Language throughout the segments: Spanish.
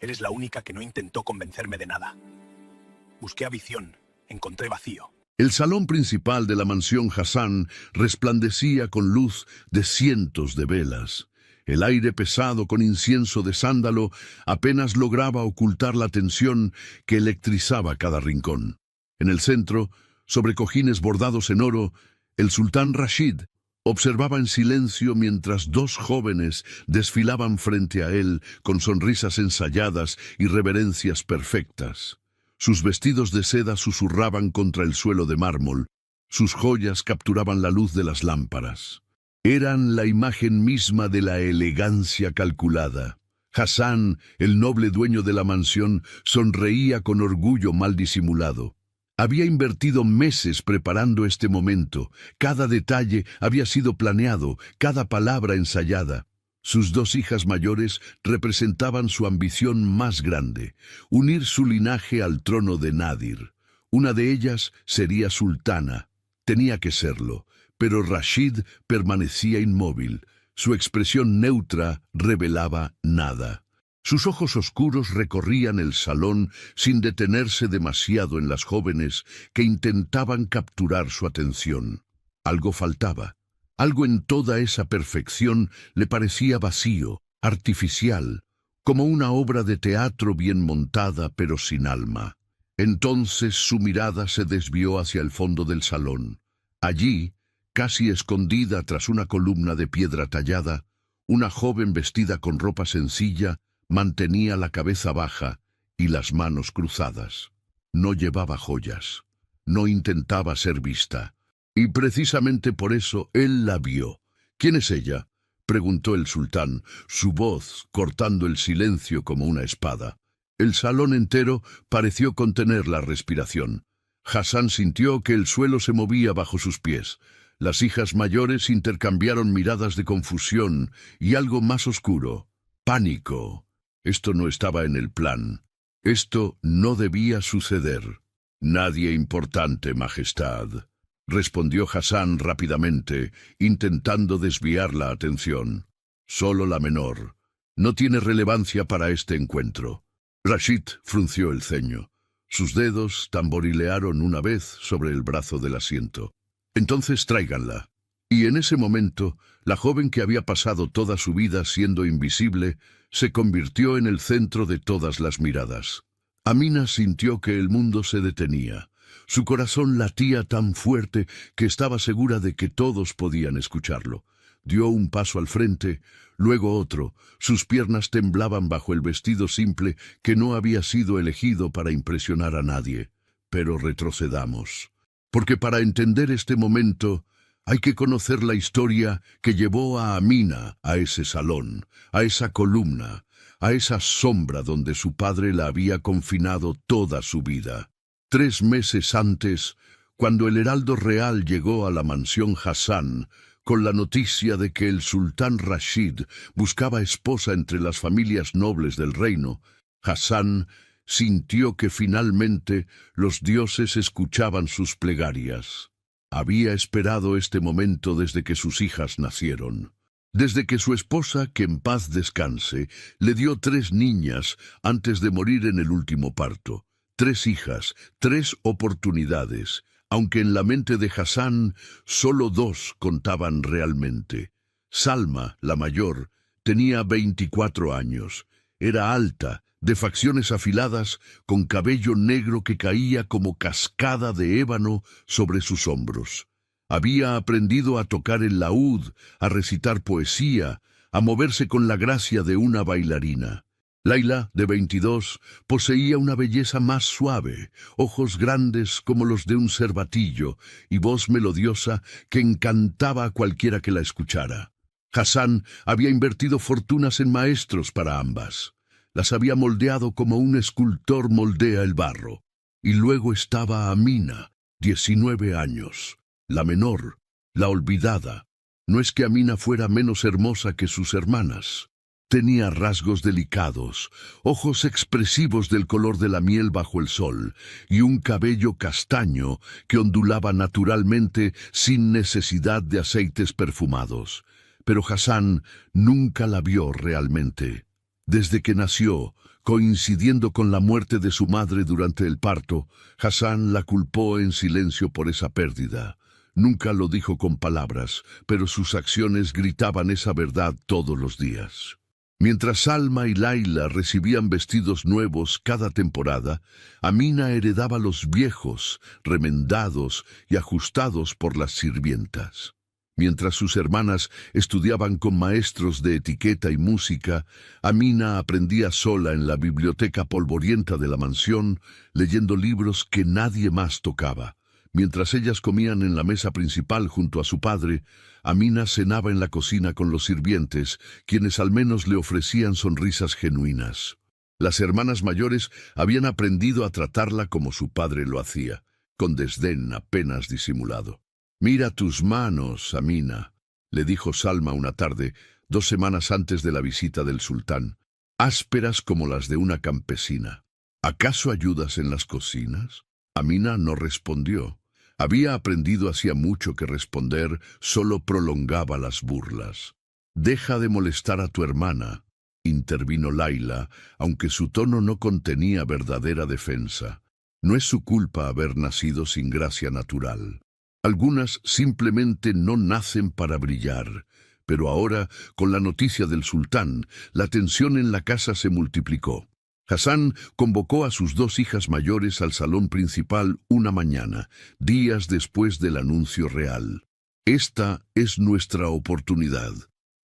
Eres la única que no intentó convencerme de nada. Busqué a Visión, encontré vacío. El salón principal de la mansión Hassan resplandecía con luz de cientos de velas. El aire pesado con incienso de sándalo apenas lograba ocultar la tensión que electrizaba cada rincón. En el centro, sobre cojines bordados en oro, el sultán Rashid observaba en silencio mientras dos jóvenes desfilaban frente a él con sonrisas ensayadas y reverencias perfectas. Sus vestidos de seda susurraban contra el suelo de mármol, sus joyas capturaban la luz de las lámparas. Eran la imagen misma de la elegancia calculada. Hassan, el noble dueño de la mansión, sonreía con orgullo mal disimulado. Había invertido meses preparando este momento. Cada detalle había sido planeado, cada palabra ensayada. Sus dos hijas mayores representaban su ambición más grande, unir su linaje al trono de Nadir. Una de ellas sería sultana. Tenía que serlo, pero Rashid permanecía inmóvil. Su expresión neutra revelaba nada. Sus ojos oscuros recorrían el salón sin detenerse demasiado en las jóvenes que intentaban capturar su atención. Algo faltaba. Algo en toda esa perfección le parecía vacío, artificial, como una obra de teatro bien montada pero sin alma. Entonces su mirada se desvió hacia el fondo del salón. Allí, casi escondida tras una columna de piedra tallada, una joven vestida con ropa sencilla mantenía la cabeza baja y las manos cruzadas. No llevaba joyas, no intentaba ser vista. Y precisamente por eso él la vio. ¿Quién es ella?, preguntó el sultán, su voz cortando el silencio como una espada. El salón entero pareció contener la respiración. Hassan sintió que el suelo se movía bajo sus pies. Las hijas mayores intercambiaron miradas de confusión y algo más oscuro, pánico. Esto no estaba en el plan. Esto no debía suceder. Nadie importante, Majestad, respondió Hassan rápidamente, intentando desviar la atención. Solo la menor. No tiene relevancia para este encuentro. Rashid frunció el ceño. Sus dedos tamborilearon una vez sobre el brazo del asiento. Entonces tráiganla. Y en ese momento, la joven que había pasado toda su vida siendo invisible, se convirtió en el centro de todas las miradas. Amina sintió que el mundo se detenía. Su corazón latía tan fuerte que estaba segura de que todos podían escucharlo. Dio un paso al frente, luego otro. Sus piernas temblaban bajo el vestido simple que no había sido elegido para impresionar a nadie. Pero retrocedamos. Porque para entender este momento hay que conocer la historia que llevó a Amina a ese salón, a esa columna, a esa sombra donde su padre la había confinado toda su vida. 3 meses antes, cuando el heraldo real llegó a la mansión Hassan, con la noticia de que el sultán Rashid buscaba esposa entre las familias nobles del reino, Hassan sintió que finalmente los dioses escuchaban sus plegarias. Había esperado este momento desde que sus hijas nacieron. Desde que su esposa, que en paz descanse, le dio 3 niñas antes de morir en el último parto. 3 hijas, 3 oportunidades, aunque en la mente de Hassan solo 2 contaban realmente. Salma, la mayor, tenía 24 años. Era alta, de facciones afiladas, con cabello negro que caía como cascada de ébano sobre sus hombros. Había aprendido a tocar el laúd, a recitar poesía, a moverse con la gracia de una bailarina. Laila, de 22, poseía una belleza más suave, ojos grandes como los de un cervatillo y voz melodiosa que encantaba a cualquiera que la escuchara. Hassan había invertido fortunas en maestros para ambas. Las había moldeado como un escultor moldea el barro. Y luego estaba Amina, 19 años, la menor, la olvidada. No es que Amina fuera menos hermosa que sus hermanas. Tenía rasgos delicados, ojos expresivos del color de la miel bajo el sol y un cabello castaño que ondulaba naturalmente sin necesidad de aceites perfumados. Pero Hassan nunca la vio realmente. Desde que nació, coincidiendo con la muerte de su madre durante el parto, Hassan la culpó en silencio por esa pérdida. Nunca lo dijo con palabras, pero sus acciones gritaban esa verdad todos los días. Mientras Salma y Laila recibían vestidos nuevos cada temporada, Amina heredaba los viejos, remendados y ajustados por las sirvientas. Mientras sus hermanas estudiaban con maestros de etiqueta y música, Amina aprendía sola en la biblioteca polvorienta de la mansión, leyendo libros que nadie más tocaba. Mientras ellas comían en la mesa principal junto a su padre, Amina cenaba en la cocina con los sirvientes, quienes al menos le ofrecían sonrisas genuinas. Las hermanas mayores habían aprendido a tratarla como su padre lo hacía, con desdén apenas disimulado. «Mira tus manos, Amina», le dijo Salma una tarde, 2 semanas antes de la visita del sultán, «ásperas como las de una campesina. ¿Acaso ayudas en las cocinas?» Amina no respondió. Había aprendido hacía mucho que responder solo prolongaba las burlas. «Deja de molestar a tu hermana», intervino Laila, aunque su tono no contenía verdadera defensa. «No es su culpa haber nacido sin gracia natural. Algunas simplemente no nacen para brillar». Pero ahora, con la noticia del sultán, la tensión en la casa se multiplicó. Hassan convocó a sus 2 hijas mayores al salón principal una mañana, días después del anuncio real. «Esta es nuestra oportunidad»,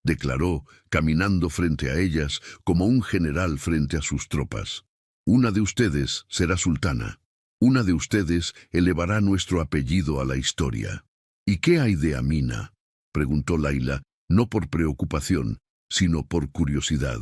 declaró, caminando frente a ellas como un general frente a sus tropas. «Una de ustedes será sultana. Una de ustedes elevará nuestro apellido a la historia». «¿Y qué hay de Amina?», preguntó Laila, no por preocupación, sino por curiosidad.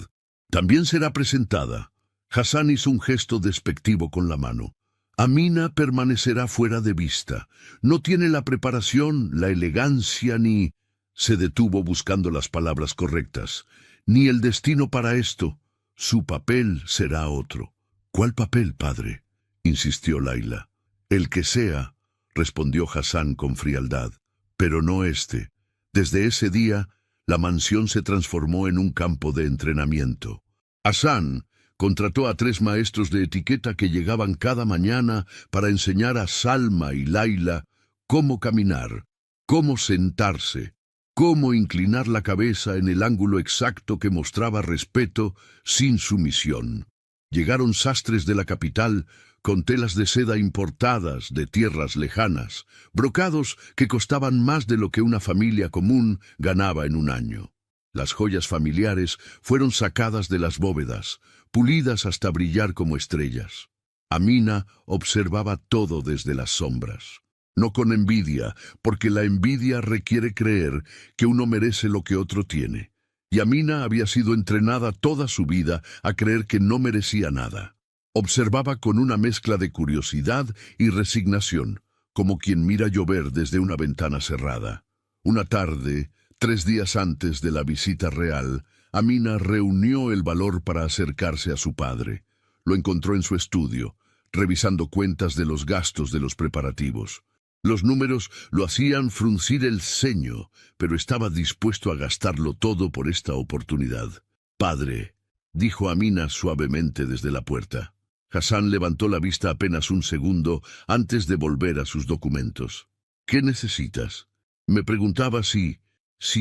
«También será presentada». Hassan hizo un gesto despectivo con la mano. «Amina permanecerá fuera de vista. No tiene la preparación, la elegancia ni...» Se detuvo buscando las palabras correctas. «Ni el destino para esto. Su papel será otro». «¿Cuál papel, padre?», insistió Laila. «El que sea», respondió Hassan con frialdad. «Pero no este». Desde ese día, la mansión se transformó en un campo de entrenamiento. Hassan contrató a 3 maestros de etiqueta que llegaban cada mañana para enseñar a Salma y Laila cómo caminar, cómo sentarse, cómo inclinar la cabeza en el ángulo exacto que mostraba respeto sin sumisión. Llegaron sastres de la capital con telas de seda importadas de tierras lejanas, brocados que costaban más de lo que una familia común ganaba en un año. Las joyas familiares fueron sacadas de las bóvedas, pulidas hasta brillar como estrellas. Amina observaba todo desde las sombras. No con envidia, porque la envidia requiere creer que uno merece lo que otro tiene. Y Amina había sido entrenada toda su vida a creer que no merecía nada. Observaba con una mezcla de curiosidad y resignación, como quien mira llover desde una ventana cerrada. Una tarde, 3 días antes de la visita real, Amina reunió el valor para acercarse a su padre. Lo encontró en su estudio, revisando cuentas de los gastos de los preparativos. Los números lo hacían fruncir el ceño, pero estaba dispuesto a gastarlo todo por esta oportunidad. «Padre», dijo Amina suavemente desde la puerta. Hassan levantó la vista apenas un segundo antes de volver a sus documentos. «¿Qué necesitas?». Me preguntaba si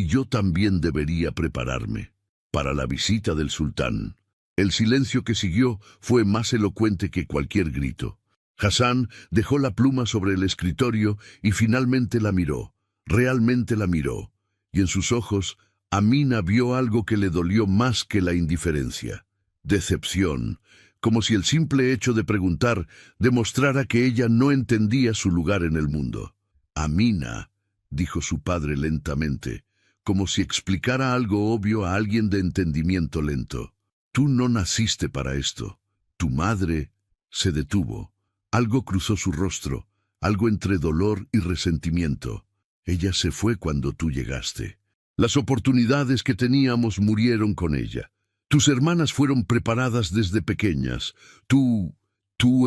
yo también debería prepararme para la visita del sultán. El silencio que siguió fue más elocuente que cualquier grito. Hassan dejó la pluma sobre el escritorio y finalmente la miró. Realmente la miró. Y en sus ojos, Amina vio algo que le dolió más que la indiferencia. Decepción, como si el simple hecho de preguntar demostrara que ella no entendía su lugar en el mundo. «Amina», dijo su padre lentamente, como si explicara algo obvio a alguien de entendimiento lento. «Tú no naciste para esto. Tu madre...» Se detuvo. Algo cruzó su rostro, algo entre dolor y resentimiento. «Ella se fue cuando tú llegaste. Las oportunidades que teníamos murieron con ella. Tus hermanas fueron preparadas desde pequeñas. Tú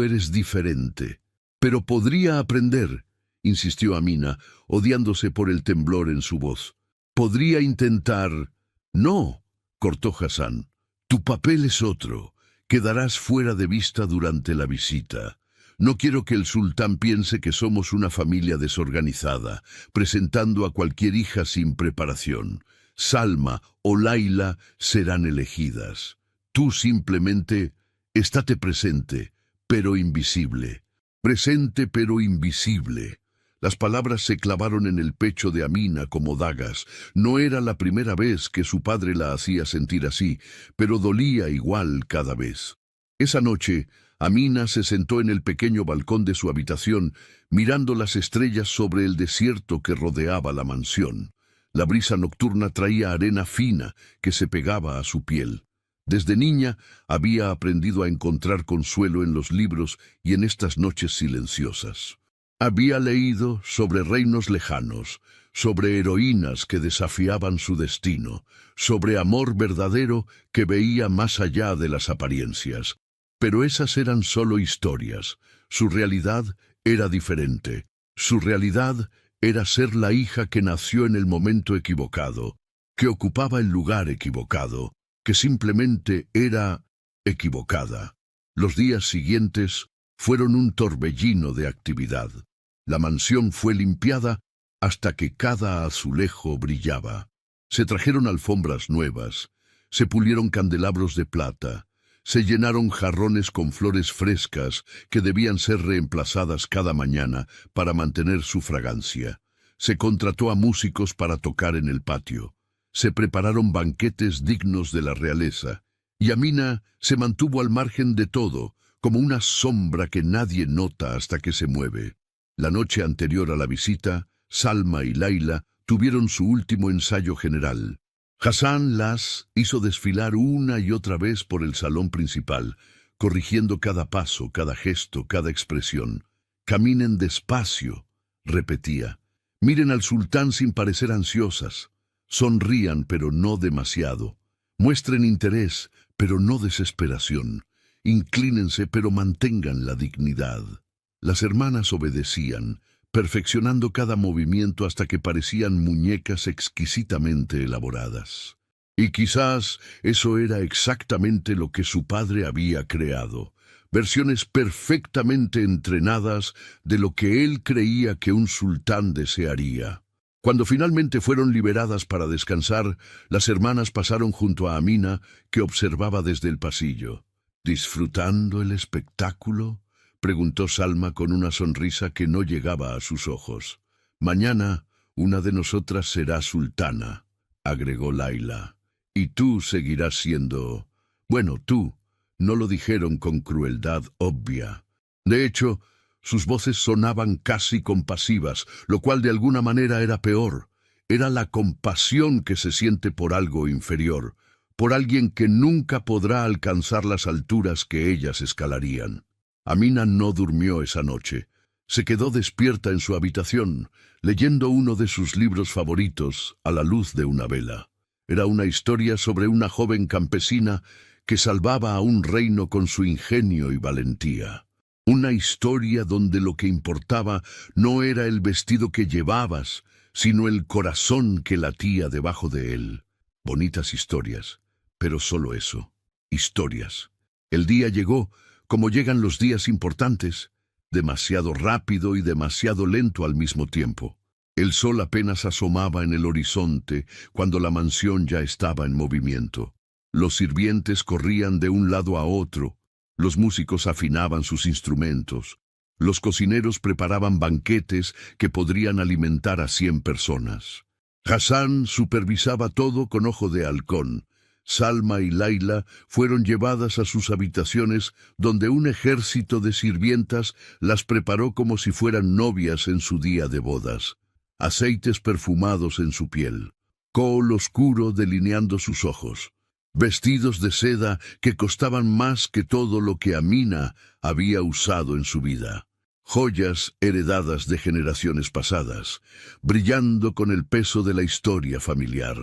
eres diferente. Pero podría aprender», insistió Amina, odiándose por el temblor en su voz. «Podría intentar...». «No», cortó Hassan. Tu papel es otro. Quedarás fuera de vista durante la visita. No quiero que el sultán piense que somos una familia desorganizada, presentando a cualquier hija sin preparación. Salma o Laila serán elegidas. Tú simplemente estate presente, pero invisible. Presente, pero invisible. Las palabras se clavaron en el pecho de Amina como dagas. No era la primera vez que su padre la hacía sentir así, pero dolía igual cada vez. Esa noche, Amina se sentó en el pequeño balcón de su habitación, mirando las estrellas sobre el desierto que rodeaba la mansión. La brisa nocturna traía arena fina que se pegaba a su piel. Desde niña había aprendido a encontrar consuelo en los libros y en estas noches silenciosas. Había leído sobre reinos lejanos, sobre heroínas que desafiaban su destino, sobre amor verdadero que veía más allá de las apariencias. Pero esas eran solo historias. Su realidad era diferente. Su realidad era ser la hija que nació en el momento equivocado, que ocupaba el lugar equivocado, que simplemente era equivocada. Los días siguientes fueron un torbellino de actividad. La mansión fue limpiada hasta que cada azulejo brillaba. Se trajeron alfombras nuevas, se pulieron candelabros de plata, se llenaron jarrones con flores frescas que debían ser reemplazadas cada mañana para mantener su fragancia. Se contrató a músicos para tocar en el patio. Se prepararon banquetes dignos de la realeza. Y Amina se mantuvo al margen de todo, como una sombra que nadie nota hasta que se mueve. La noche anterior a la visita, Salma y Laila tuvieron su último ensayo general. Hassan las hizo desfilar una y otra vez por el salón principal, corrigiendo cada paso, cada gesto, cada expresión. «Caminen despacio», repetía. «Miren al sultán sin parecer ansiosas. Sonrían, pero no demasiado. Muestren interés, pero no desesperación. Inclínense, pero mantengan la dignidad». Las hermanas obedecían, perfeccionando cada movimiento hasta que parecían muñecas exquisitamente elaboradas. Y quizás eso era exactamente lo que su padre había creado, versiones perfectamente entrenadas de lo que él creía que un sultán desearía. Cuando finalmente fueron liberadas para descansar, las hermanas pasaron junto a Amina, que observaba desde el pasillo. «¿Disfrutando el espectáculo?», preguntó Salma con una sonrisa que no llegaba a sus ojos. «Mañana una de nosotras será sultana», agregó Laila. «Y tú seguirás siendo...». Bueno, tú. No lo dijeron con crueldad obvia. De hecho, sus voces sonaban casi compasivas, lo cual de alguna manera era peor. Era la compasión que se siente por algo inferior, por alguien que nunca podrá alcanzar las alturas que ellas escalarían. Amina no durmió esa noche. Se quedó despierta en su habitación, leyendo uno de sus libros favoritos a la luz de una vela. Era una historia sobre una joven campesina que salvaba a un reino con su ingenio y valentía. Una historia donde lo que importaba no era el vestido que llevabas, sino el corazón que latía debajo de él. Bonitas historias, pero solo eso, historias. El día llegó, como llegan los días importantes, demasiado rápido y demasiado lento al mismo tiempo. El sol apenas asomaba en el horizonte cuando la mansión ya estaba en movimiento. Los sirvientes corrían de un lado a otro, los músicos afinaban sus instrumentos, los cocineros preparaban banquetes que podrían alimentar a 100 personas. Hassan supervisaba todo con ojo de halcón. Salma y Laila fueron llevadas a sus habitaciones donde un ejército de sirvientas las preparó como si fueran novias en su día de bodas. Aceites perfumados en su piel, col oscuro delineando sus ojos, vestidos de seda que costaban más que todo lo que Amina había usado en su vida. Joyas heredadas de generaciones pasadas, brillando con el peso de la historia familiar.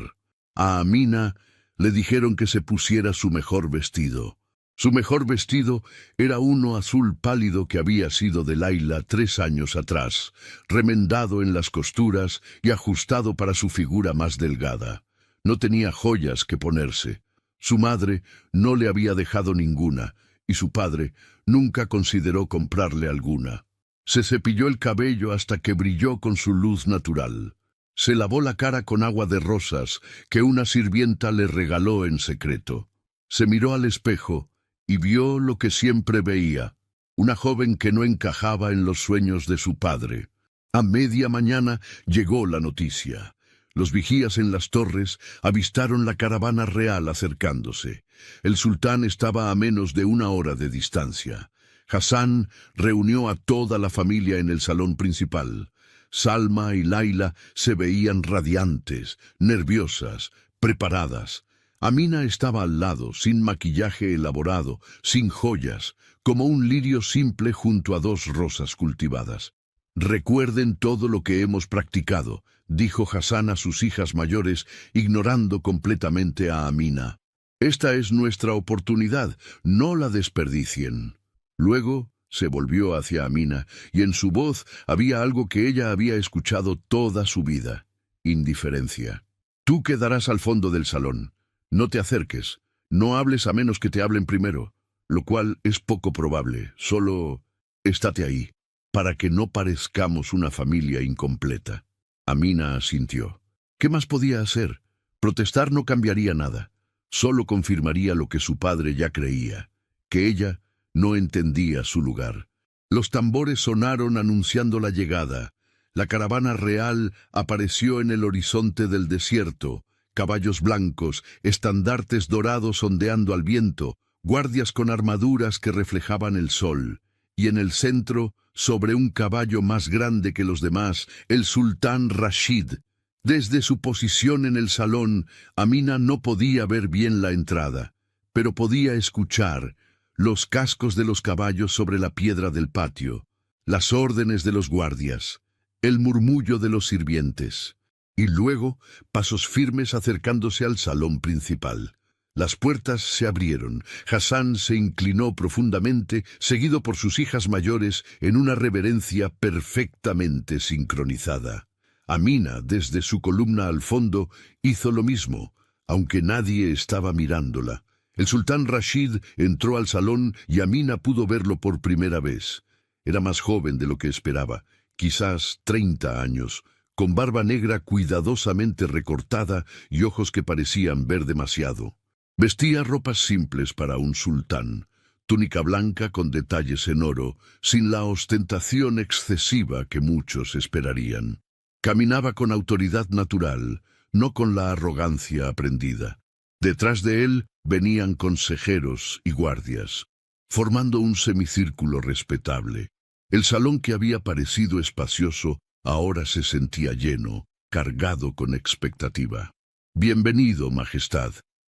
A Amina le dijeron que se pusiera su mejor vestido. Su mejor vestido era uno azul pálido que había sido de Laila 3 años atrás, remendado en las costuras y ajustado para su figura más delgada. No tenía joyas que ponerse. Su madre no le había dejado ninguna, y su padre nunca consideró comprarle alguna. Se cepilló el cabello hasta que brilló con su luz natural. Se lavó la cara con agua de rosas que una sirvienta le regaló en secreto. Se miró al espejo y vio lo que siempre veía, una joven que no encajaba en los sueños de su padre. A media mañana llegó la noticia. Los vigías en las torres avistaron la caravana real acercándose. El sultán estaba a menos de 1 hora de distancia. Hassan reunió a toda la familia en el salón principal. Salma y Laila se veían radiantes, nerviosas, preparadas. Amina estaba al lado, sin maquillaje elaborado, sin joyas, como un lirio simple junto a 2 rosas cultivadas. «Recuerden todo lo que hemos practicado», dijo Hassan a sus hijas mayores, ignorando completamente a Amina. «Esta es nuestra oportunidad, no la desperdicien». Luego se volvió hacia Amina, y en su voz había algo que ella había escuchado toda su vida: indiferencia. «Tú quedarás al fondo del salón. No te acerques, no hables a menos que te hablen primero, lo cual es poco probable. Solo estate ahí, para que no parezcamos una familia incompleta». Amina asintió. ¿Qué más podía hacer? Protestar no cambiaría nada. Solo confirmaría lo que su padre ya creía, que ella no entendía su lugar. Los tambores sonaron anunciando la llegada. La caravana real apareció en el horizonte del desierto. Caballos blancos, estandartes dorados ondeando al viento, guardias con armaduras que reflejaban el sol. Y en el centro, sobre un caballo más grande que los demás, el sultán Rashid. Desde su posición en el salón, Amina no podía ver bien la entrada, pero podía escuchar los cascos de los caballos sobre la piedra del patio, las órdenes de los guardias, el murmullo de los sirvientes, y luego pasos firmes acercándose al salón principal. Las puertas se abrieron. Hassan se inclinó profundamente, seguido por sus hijas mayores, en una reverencia perfectamente sincronizada. Amina, desde su columna al fondo, hizo lo mismo, aunque nadie estaba mirándola. El sultán Rashid entró al salón y Amina pudo verlo por primera vez. Era más joven de lo que esperaba, quizás 30 años, con barba negra cuidadosamente recortada y ojos que parecían ver demasiado. Vestía ropas simples para un sultán, túnica blanca con detalles en oro, sin la ostentación excesiva que muchos esperarían. Caminaba con autoridad natural, no con la arrogancia aprendida. Detrás de él venían consejeros y guardias, formando un semicírculo respetable. El salón, que había parecido espacioso, ahora se sentía lleno, cargado con expectativa. «Bienvenido, Majestad»,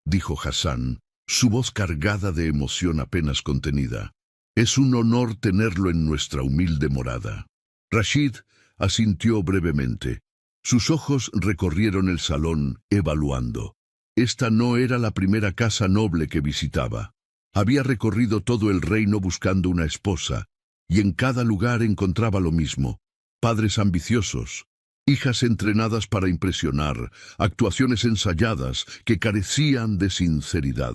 dijo Hassan, su voz cargada de emoción apenas contenida. «Es un honor tenerlo en nuestra humilde morada». Rashid asintió brevemente. Sus ojos recorrieron el salón, evaluando. Esta no era la primera casa noble que visitaba. Había recorrido todo el reino buscando una esposa, y en cada lugar encontraba lo mismo: padres ambiciosos, hijas entrenadas para impresionar, actuaciones ensayadas que carecían de sinceridad.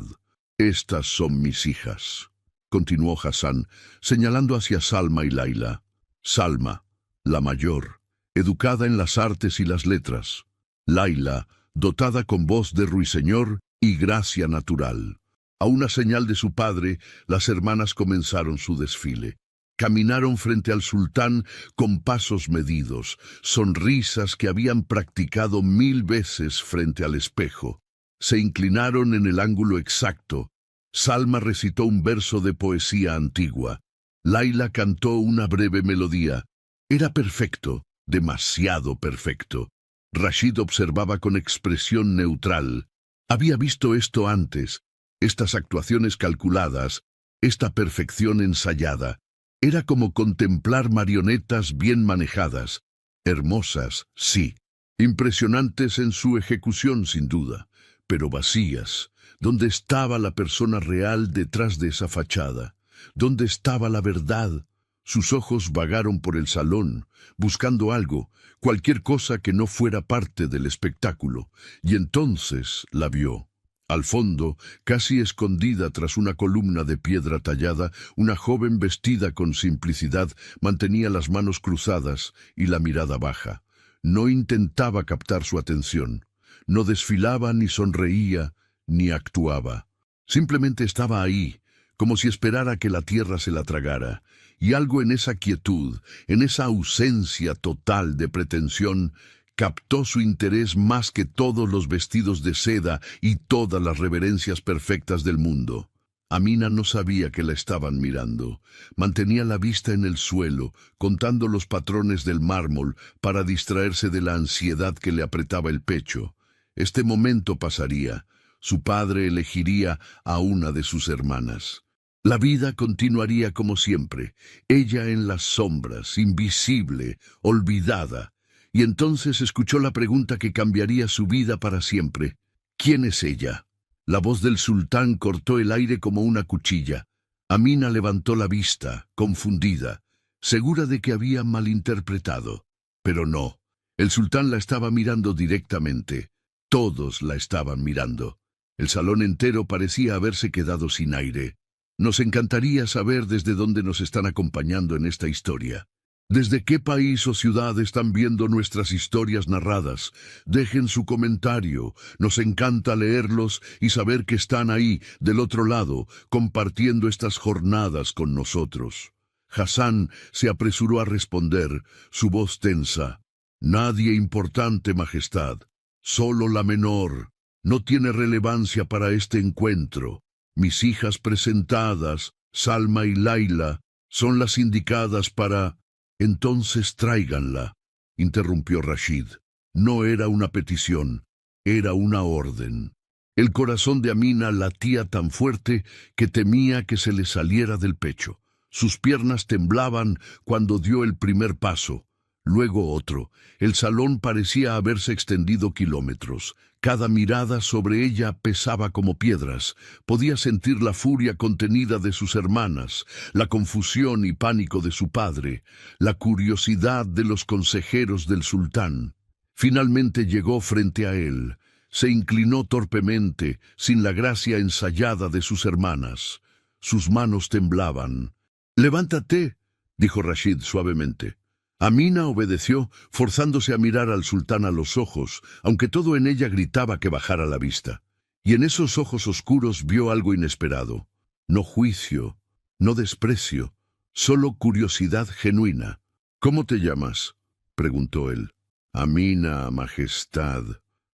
«Estas son mis hijas», continuó Hassan, señalando hacia Salma y Laila. Salma, la mayor, educada en las artes y las letras. Laila, dotada con voz de ruiseñor y gracia natural. A una señal de su padre, las hermanas comenzaron su desfile. Caminaron frente al sultán con pasos medidos, sonrisas que habían practicado 1000 veces frente al espejo. Se inclinaron en el ángulo exacto. Salma recitó un verso de poesía antigua. Laila cantó una breve melodía. Era perfecto, demasiado perfecto. Rashid observaba con expresión neutral. Había visto esto antes, estas actuaciones calculadas, esta perfección ensayada. Era como contemplar marionetas bien manejadas, hermosas, sí, impresionantes en su ejecución sin duda, pero vacías. ¿Dónde estaba la persona real detrás de esa fachada? ¿Dónde estaba la verdad? Sus ojos vagaron por el salón, buscando algo, cualquier cosa que no fuera parte del espectáculo, y entonces la vio. Al fondo, casi escondida tras una columna de piedra tallada, una joven vestida con simplicidad mantenía las manos cruzadas y la mirada baja. No intentaba captar su atención. No desfilaba, ni sonreía, ni actuaba. Simplemente estaba ahí, como si esperara que la tierra se la tragara, y algo en esa quietud, en esa ausencia total de pretensión, captó su interés más que todos los vestidos de seda y todas las reverencias perfectas del mundo. Amina no sabía que la estaban mirando. Mantenía la vista en el suelo, contando los patrones del mármol para distraerse de la ansiedad que le apretaba el pecho. Este momento pasaría. Su padre elegiría a una de sus hermanas. La vida continuaría como siempre, ella en las sombras, invisible, olvidada. Y entonces escuchó la pregunta que cambiaría su vida para siempre. ¿Quién es ella? La voz del sultán cortó el aire como una cuchilla. Amina levantó la vista, confundida, segura de que había malinterpretado. Pero no, el sultán la estaba mirando directamente. Todos la estaban mirando. El salón entero parecía haberse quedado sin aire. Nos encantaría saber desde dónde nos están acompañando en esta historia. ¿Desde qué país o ciudad están viendo nuestras historias narradas? Dejen su comentario. Nos encanta leerlos y saber que están ahí, del otro lado, compartiendo estas jornadas con nosotros. Hassan se apresuró a responder, su voz tensa. Nadie importante, Majestad. Solo la menor. No tiene relevancia para este encuentro. Mis hijas presentadas, Salma y Laila, son las indicadas para... Entonces tráiganla, interrumpió Rashid. No era una petición, era una orden. El corazón de Amina latía tan fuerte que temía que se le saliera del pecho. Sus piernas temblaban cuando dio el primer paso, luego otro. El salón parecía haberse extendido kilómetros. Cada mirada sobre ella pesaba como piedras. Podía sentir la furia contenida de sus hermanas, la confusión y pánico de su padre, la curiosidad de los consejeros del sultán. Finalmente llegó frente a él. Se inclinó torpemente, sin la gracia ensayada de sus hermanas. Sus manos temblaban. «Levántate», dijo Rashid suavemente. Amina obedeció, forzándose a mirar al sultán a los ojos, aunque todo en ella gritaba que bajara la vista. Y en esos ojos oscuros vio algo inesperado. No juicio, no desprecio, solo curiosidad genuina. «¿Cómo te llamas?», preguntó él. «Amina, Majestad»,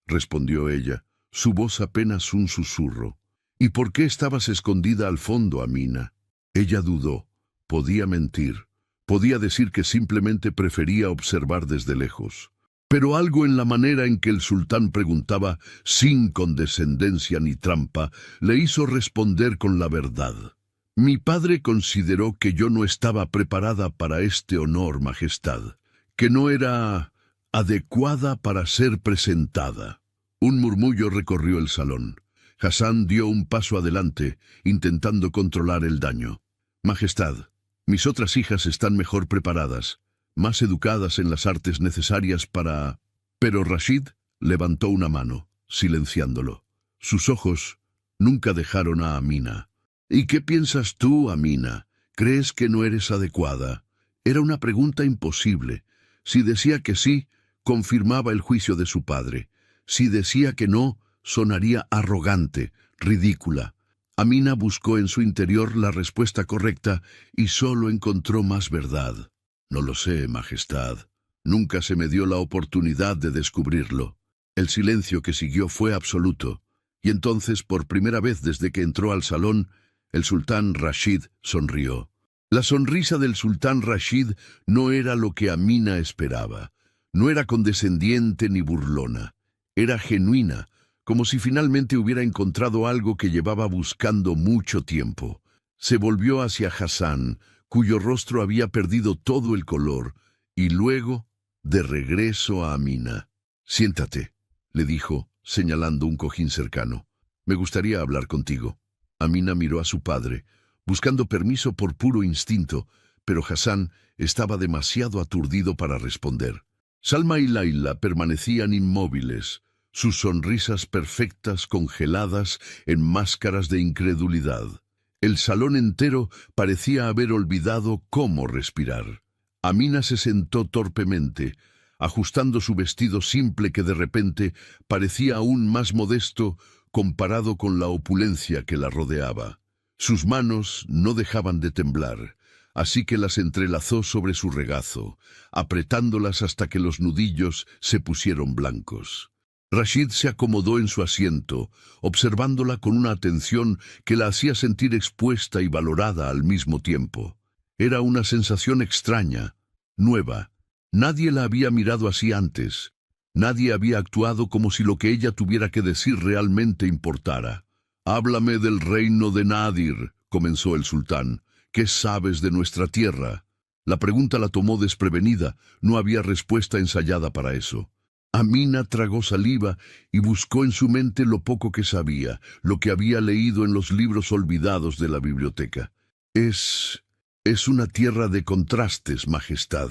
respondió ella, su voz apenas un susurro. «¿Y por qué estabas escondida al fondo, Amina?». Ella dudó. Podía mentir. Podía decir que simplemente prefería observar desde lejos. Pero algo en la manera en que el sultán preguntaba, sin condescendencia ni trampa, le hizo responder con la verdad. «Mi padre consideró que yo no estaba preparada para este honor, Majestad, que no era adecuada para ser presentada». Un murmullo recorrió el salón. Hassan dio un paso adelante, intentando controlar el daño. «Majestad, mis otras hijas están mejor preparadas, más educadas en las artes necesarias para...». Pero Rashid levantó una mano, silenciándolo. Sus ojos nunca dejaron a Amina. «¿Y qué piensas tú, Amina? ¿Crees que no eres adecuada?». Era una pregunta imposible. Si decía que sí, confirmaba el juicio de su padre. Si decía que no, sonaría arrogante, ridícula. Amina buscó en su interior la respuesta correcta y solo encontró más verdad. «No lo sé, Majestad. Nunca se me dio la oportunidad de descubrirlo». El silencio que siguió fue absoluto. Y entonces, por primera vez desde que entró al salón, el sultán Rashid sonrió. La sonrisa del sultán Rashid no era lo que Amina esperaba. No era condescendiente ni burlona. Era genuina, como si finalmente hubiera encontrado algo que llevaba buscando mucho tiempo. Se volvió hacia Hassan, cuyo rostro había perdido todo el color, y luego, de regreso a Amina. «Siéntate», le dijo, señalando un cojín cercano. «Me gustaría hablar contigo». Amina miró a su padre, buscando permiso por puro instinto, pero Hassan estaba demasiado aturdido para responder. Salma y Laila permanecían inmóviles, sus sonrisas perfectas congeladas en máscaras de incredulidad. El salón entero parecía haber olvidado cómo respirar. Amina se sentó torpemente, ajustando su vestido simple que de repente parecía aún más modesto comparado con la opulencia que la rodeaba. Sus manos no dejaban de temblar, así que las entrelazó sobre su regazo, apretándolas hasta que los nudillos se pusieron blancos. Rashid se acomodó en su asiento, observándola con una atención que la hacía sentir expuesta y valorada al mismo tiempo. Era una sensación extraña, nueva. Nadie la había mirado así antes. Nadie había actuado como si lo que ella tuviera que decir realmente importara. «Háblame del reino de Nadir», comenzó el sultán. «¿Qué sabes de nuestra tierra?» La pregunta la tomó desprevenida. No había respuesta ensayada para eso. Amina tragó saliva y buscó en su mente lo poco que sabía, lo que había leído en los libros olvidados de la biblioteca. Es una tierra de contrastes, Majestad.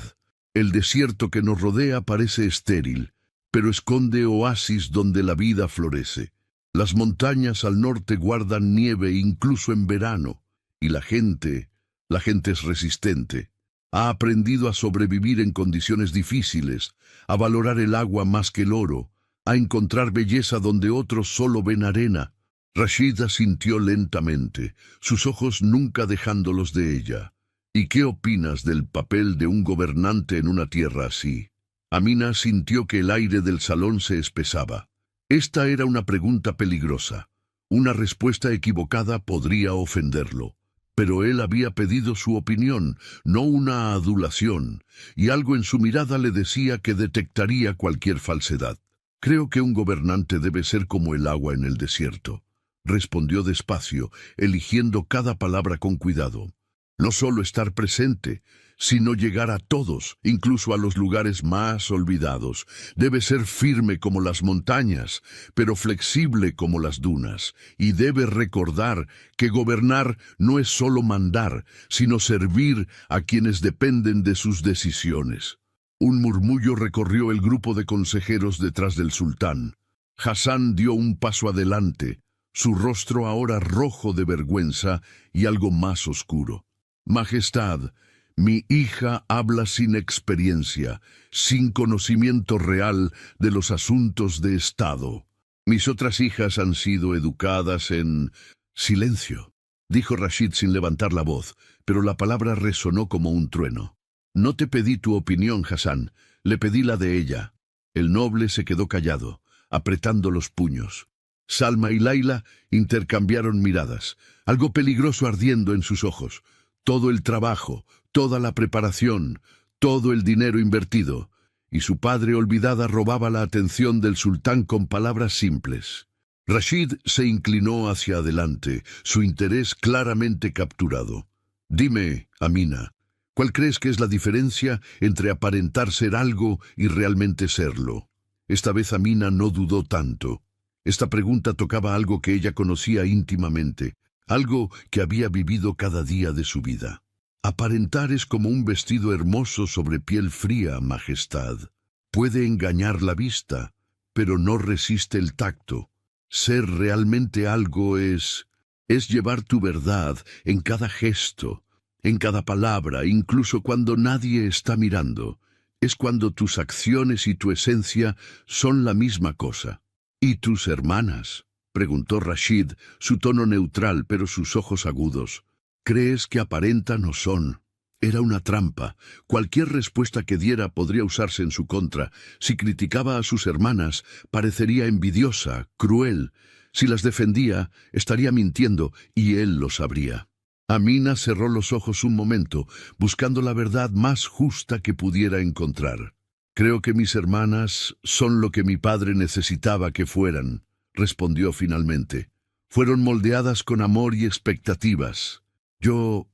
El desierto que nos rodea parece estéril, pero esconde oasis donde la vida florece. Las montañas al norte guardan nieve incluso en verano, y la gente es resistente. Ha aprendido a sobrevivir en condiciones difíciles, a valorar el agua más que el oro, a encontrar belleza donde otros solo ven arena. Rashid asintió lentamente, sus ojos nunca dejándolos de ella. «¿Y qué opinas del papel de un gobernante en una tierra así?» Amina sintió que el aire del salón se espesaba. Esta era una pregunta peligrosa. Una respuesta equivocada podría ofenderlo. Pero él había pedido su opinión, no una adulación, y algo en su mirada le decía que detectaría cualquier falsedad. «Creo que un gobernante debe ser como el agua en el desierto», respondió despacio, eligiendo cada palabra con cuidado. «No solo estar presente, sino llegar a todos, incluso a los lugares más olvidados. Debe ser firme como las montañas, pero flexible como las dunas. Y debe recordar que gobernar no es solo mandar, sino servir a quienes dependen de sus decisiones». Un murmullo recorrió el grupo de consejeros detrás del sultán. Hassan dio un paso adelante, su rostro ahora rojo de vergüenza y algo más oscuro. «Majestad, mi hija habla sin experiencia, sin conocimiento real de los asuntos de Estado. Mis otras hijas han sido educadas en...» «Silencio», dijo Rashid sin levantar la voz, pero la palabra resonó como un trueno. «No te pedí tu opinión, Hassan, le pedí la de ella». El noble se quedó callado, apretando los puños. Salma y Laila intercambiaron miradas, algo peligroso ardiendo en sus ojos. Todo el trabajo, toda la preparación, todo el dinero invertido, y su padre olvidada robaba la atención del sultán con palabras simples. Rashid se inclinó hacia adelante, su interés claramente capturado. «Dime, Amina, ¿cuál crees que es la diferencia entre aparentar ser algo y realmente serlo?» Esta vez Amina no dudó tanto. Esta pregunta tocaba algo que ella conocía íntimamente, algo que había vivido cada día de su vida. «Aparentar es como un vestido hermoso sobre piel fría, Majestad. Puede engañar la vista, pero no resiste el tacto. Ser realmente algo es llevar tu verdad en cada gesto, en cada palabra, incluso cuando nadie está mirando. Es cuando tus acciones y tu esencia son la misma cosa». «¿Y tus hermanas?», preguntó Rashid, su tono neutral pero sus ojos agudos. «¿Crees que aparentan o son?» Era una trampa. Cualquier respuesta que diera podría usarse en su contra. Si criticaba a sus hermanas, parecería envidiosa, cruel. Si las defendía, estaría mintiendo, y él lo sabría. Amina cerró los ojos un momento, buscando la verdad más justa que pudiera encontrar. «Creo que mis hermanas son lo que mi padre necesitaba que fueran», respondió finalmente. «Fueron moldeadas con amor y expectativas. Yo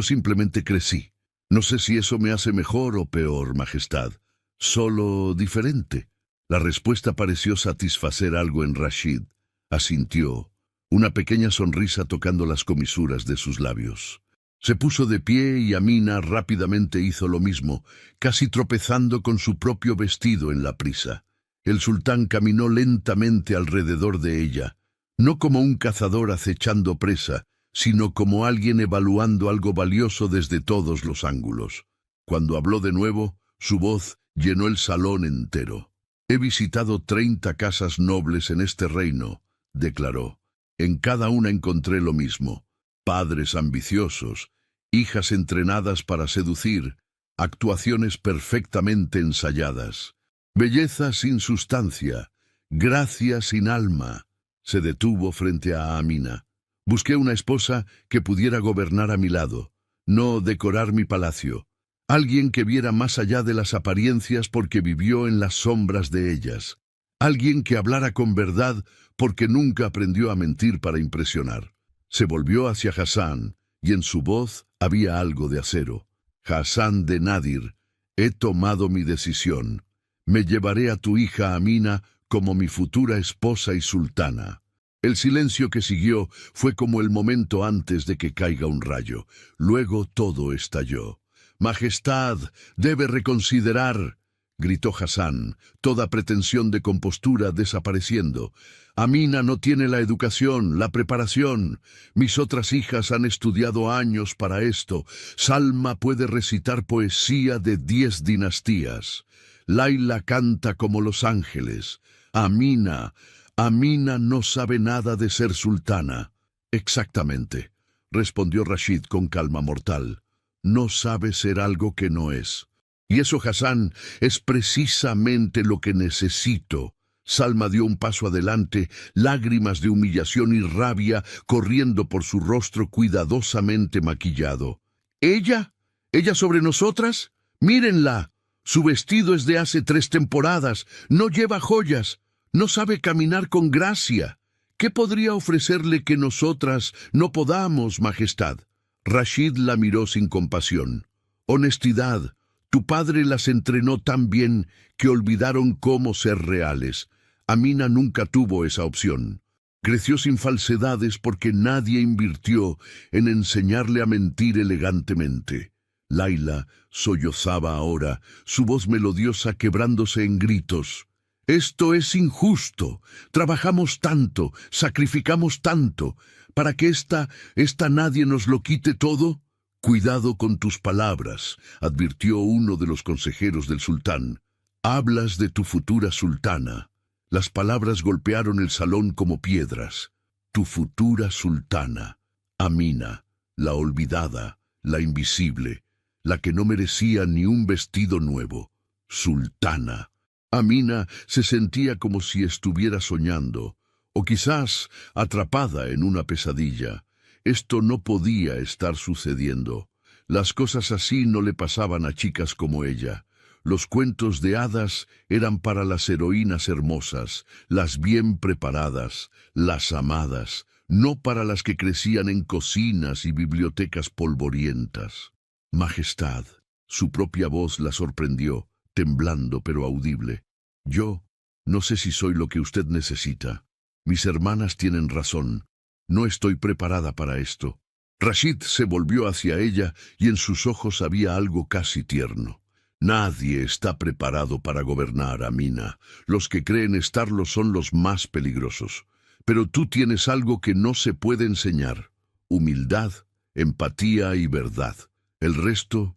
simplemente crecí. No sé si eso me hace mejor o peor, Majestad. Solo diferente». La respuesta pareció satisfacer algo en Rashid. Asintió, una pequeña sonrisa tocando las comisuras de sus labios. Se puso de pie y Amina rápidamente hizo lo mismo, casi tropezando con su propio vestido en la prisa. El sultán caminó lentamente alrededor de ella, no como un cazador acechando presa, sino como alguien evaluando algo valioso desde todos los ángulos. Cuando habló de nuevo, su voz llenó el salón entero. «He visitado 30 casas nobles en este reino», declaró. «En cada una encontré lo mismo: padres ambiciosos, hijas entrenadas para seducir, actuaciones perfectamente ensayadas, belleza sin sustancia, gracia sin alma». Se detuvo frente a Amina. «Busqué una esposa que pudiera gobernar a mi lado, no decorar mi palacio. Alguien que viera más allá de las apariencias porque vivió en las sombras de ellas. Alguien que hablara con verdad porque nunca aprendió a mentir para impresionar». Se volvió hacia Hassan, y en su voz había algo de acero. «Hassan de Nadir, he tomado mi decisión. Me llevaré a tu hija Amina como mi futura esposa y sultana». El silencio que siguió fue como el momento antes de que caiga un rayo. Luego todo estalló. «Majestad, debe reconsiderar», gritó Hassan, toda pretensión de compostura desapareciendo. «Amina no tiene la educación, la preparación. Mis otras hijas han estudiado años para esto. Salma puede recitar poesía de 10 dinastías. Laila canta como los ángeles. Amina no sabe nada de ser sultana». «Exactamente», respondió Rashid con calma mortal. «No sabe ser algo que no es. Y eso, Hassan, es precisamente lo que necesito». Salma dio un paso adelante, lágrimas de humillación y rabia corriendo por su rostro cuidadosamente maquillado. «¿Ella? ¿Ella sobre nosotras? Mírenla. Su vestido es de hace 3 temporadas, no lleva joyas, no sabe caminar con gracia. ¿Qué podría ofrecerle que nosotras no podamos, Majestad?» Rashid la miró sin compasión. «Honestidad. Tu padre las entrenó tan bien que olvidaron cómo ser reales. Amina nunca tuvo esa opción. Creció sin falsedades porque nadie invirtió en enseñarle a mentir elegantemente». Laila sollozaba ahora, su voz melodiosa quebrándose en gritos. «Esto es injusto. Trabajamos tanto, sacrificamos tanto, para que esta nadie nos lo quite todo». «Cuidado con tus palabras», advirtió uno de los consejeros del sultán. «Hablas de tu futura sultana». Las palabras golpearon el salón como piedras. Tu futura sultana. Amina, la olvidada, la invisible, la que no merecía ni un vestido nuevo. Sultana. Amina se sentía como si estuviera soñando, o quizás atrapada en una pesadilla. Esto no podía estar sucediendo. Las cosas así no le pasaban a chicas como ella. Los cuentos de hadas eran para las heroínas hermosas, las bien preparadas, las amadas, no para las que crecían en cocinas y bibliotecas polvorientas. «Majestad», su propia voz la sorprendió, temblando pero audible. «Yo no sé si soy lo que usted necesita. Mis hermanas tienen razón. No estoy preparada para esto». Rashid se volvió hacia ella y en sus ojos había algo casi tierno. «Nadie está preparado para gobernar, Amina. Los que creen estarlo son los más peligrosos. Pero tú tienes algo que no se puede enseñar: humildad, empatía y verdad. El resto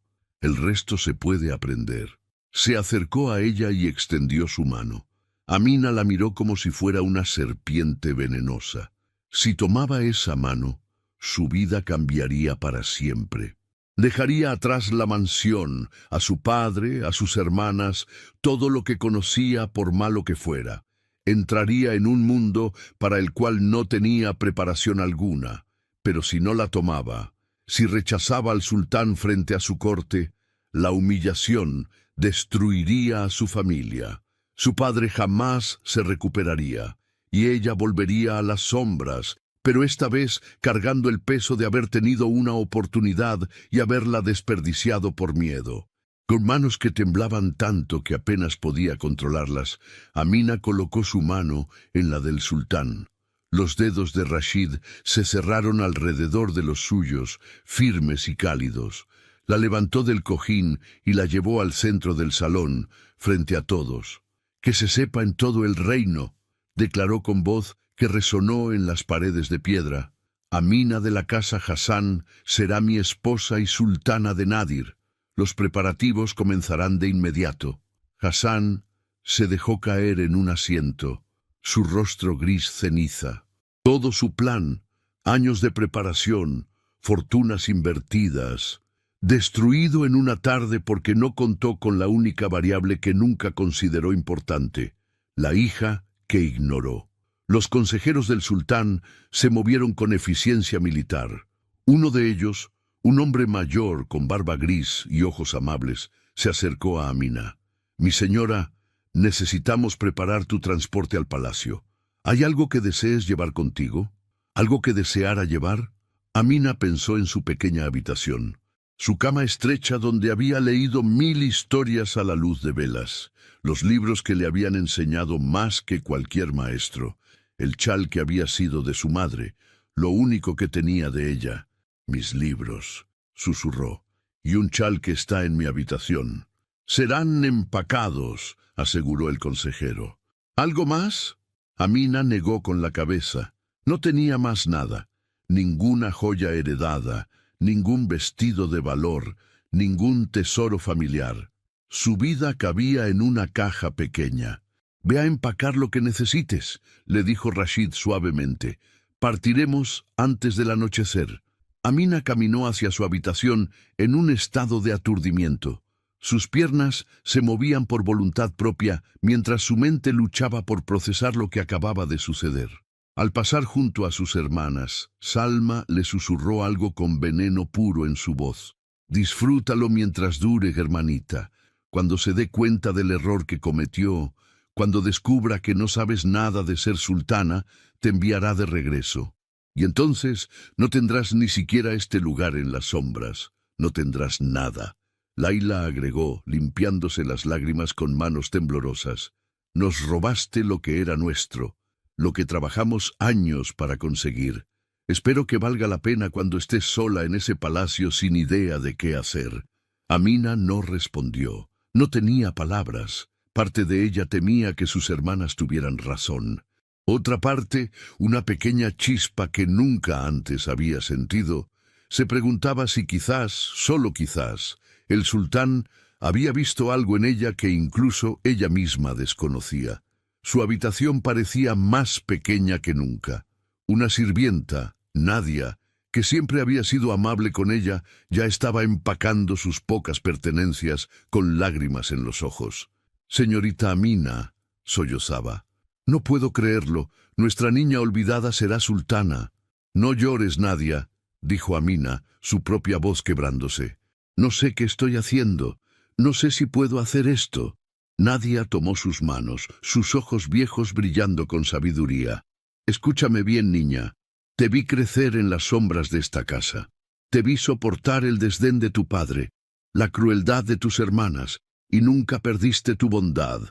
se puede aprender». Se acercó a ella y extendió su mano. Amina la miró como si fuera una serpiente venenosa. Si tomaba esa mano, su vida cambiaría para siempre. Dejaría atrás la mansión, a su padre, a sus hermanas, todo lo que conocía por malo que fuera. Entraría en un mundo para el cual no tenía preparación alguna. Pero si no la tomaba, si rechazaba al sultán frente a su corte, la humillación destruiría a su familia. Su padre jamás se recuperaría, y ella volvería a las sombras, pero esta vez cargando el peso de haber tenido una oportunidad y haberla desperdiciado por miedo. Con manos que temblaban tanto que apenas podía controlarlas, Amina colocó su mano en la del sultán. Los dedos de Rashid se cerraron alrededor de los suyos, firmes y cálidos. La levantó del cojín y la llevó al centro del salón, frente a todos. Que se sepa en todo el reino, declaró con voz que resonó en las paredes de piedra. Amina de la casa Hasán será mi esposa y sultana de Nadir. Los preparativos comenzarán de inmediato. Hasán se dejó caer en un asiento, su rostro gris ceniza. Todo su plan, años de preparación, fortunas invertidas, destruido en una tarde porque no contó con la única variable que nunca consideró importante, la hija que ignoró. Los consejeros del sultán se movieron con eficiencia militar. Uno de ellos, un hombre mayor con barba gris y ojos amables, se acercó a Amina. «Mi señora, necesitamos preparar tu transporte al palacio. ¿Hay algo que desees llevar contigo? ¿Algo que deseara llevar?» Amina pensó en su pequeña habitación, su cama estrecha donde había leído 1000 historias a la luz de velas, los libros que le habían enseñado más que cualquier maestro, el chal que había sido de su madre, lo único que tenía de ella. «Mis libros», susurró, «y un chal que está en mi habitación. Serán empacados», aseguró el consejero. «¿Algo más?» Amina negó con la cabeza. No tenía más nada. Ninguna joya heredada, ningún vestido de valor, ningún tesoro familiar. Su vida cabía en una caja pequeña. «Ve a empacar lo que necesites», le dijo Rashid suavemente. «Partiremos antes del anochecer». Amina caminó hacia su habitación en un estado de aturdimiento. Sus piernas se movían por voluntad propia mientras su mente luchaba por procesar lo que acababa de suceder. Al pasar junto a sus hermanas, Salma le susurró algo con veneno puro en su voz. «Disfrútalo mientras dure, hermanita. Cuando se dé cuenta del error que cometió, cuando descubra que no sabes nada de ser sultana, te enviará de regreso. Y entonces no tendrás ni siquiera este lugar en las sombras. No tendrás nada». Laila agregó, limpiándose las lágrimas con manos temblorosas. «Nos robaste lo que era nuestro, lo que trabajamos años para conseguir. Espero que valga la pena cuando estés sola en ese palacio sin idea de qué hacer». Amina no respondió. No tenía palabras. Parte de ella temía que sus hermanas tuvieran razón. Otra parte, una pequeña chispa que nunca antes había sentido, se preguntaba si quizás, solo quizás, el sultán había visto algo en ella que incluso ella misma desconocía. Su habitación parecía más pequeña que nunca. Una sirvienta, Nadia, que siempre había sido amable con ella, ya estaba empacando sus pocas pertenencias con lágrimas en los ojos. «Señorita Amina», sollozaba, «no puedo creerlo. Nuestra niña olvidada será sultana». «No llores, Nadia», dijo Amina, su propia voz quebrándose. «No sé qué estoy haciendo. No sé si puedo hacer esto». Nadia tomó sus manos, sus ojos viejos brillando con sabiduría. «Escúchame bien, niña. Te vi crecer en las sombras de esta casa. Te vi soportar el desdén de tu padre, la crueldad de tus hermanas, y nunca perdiste tu bondad.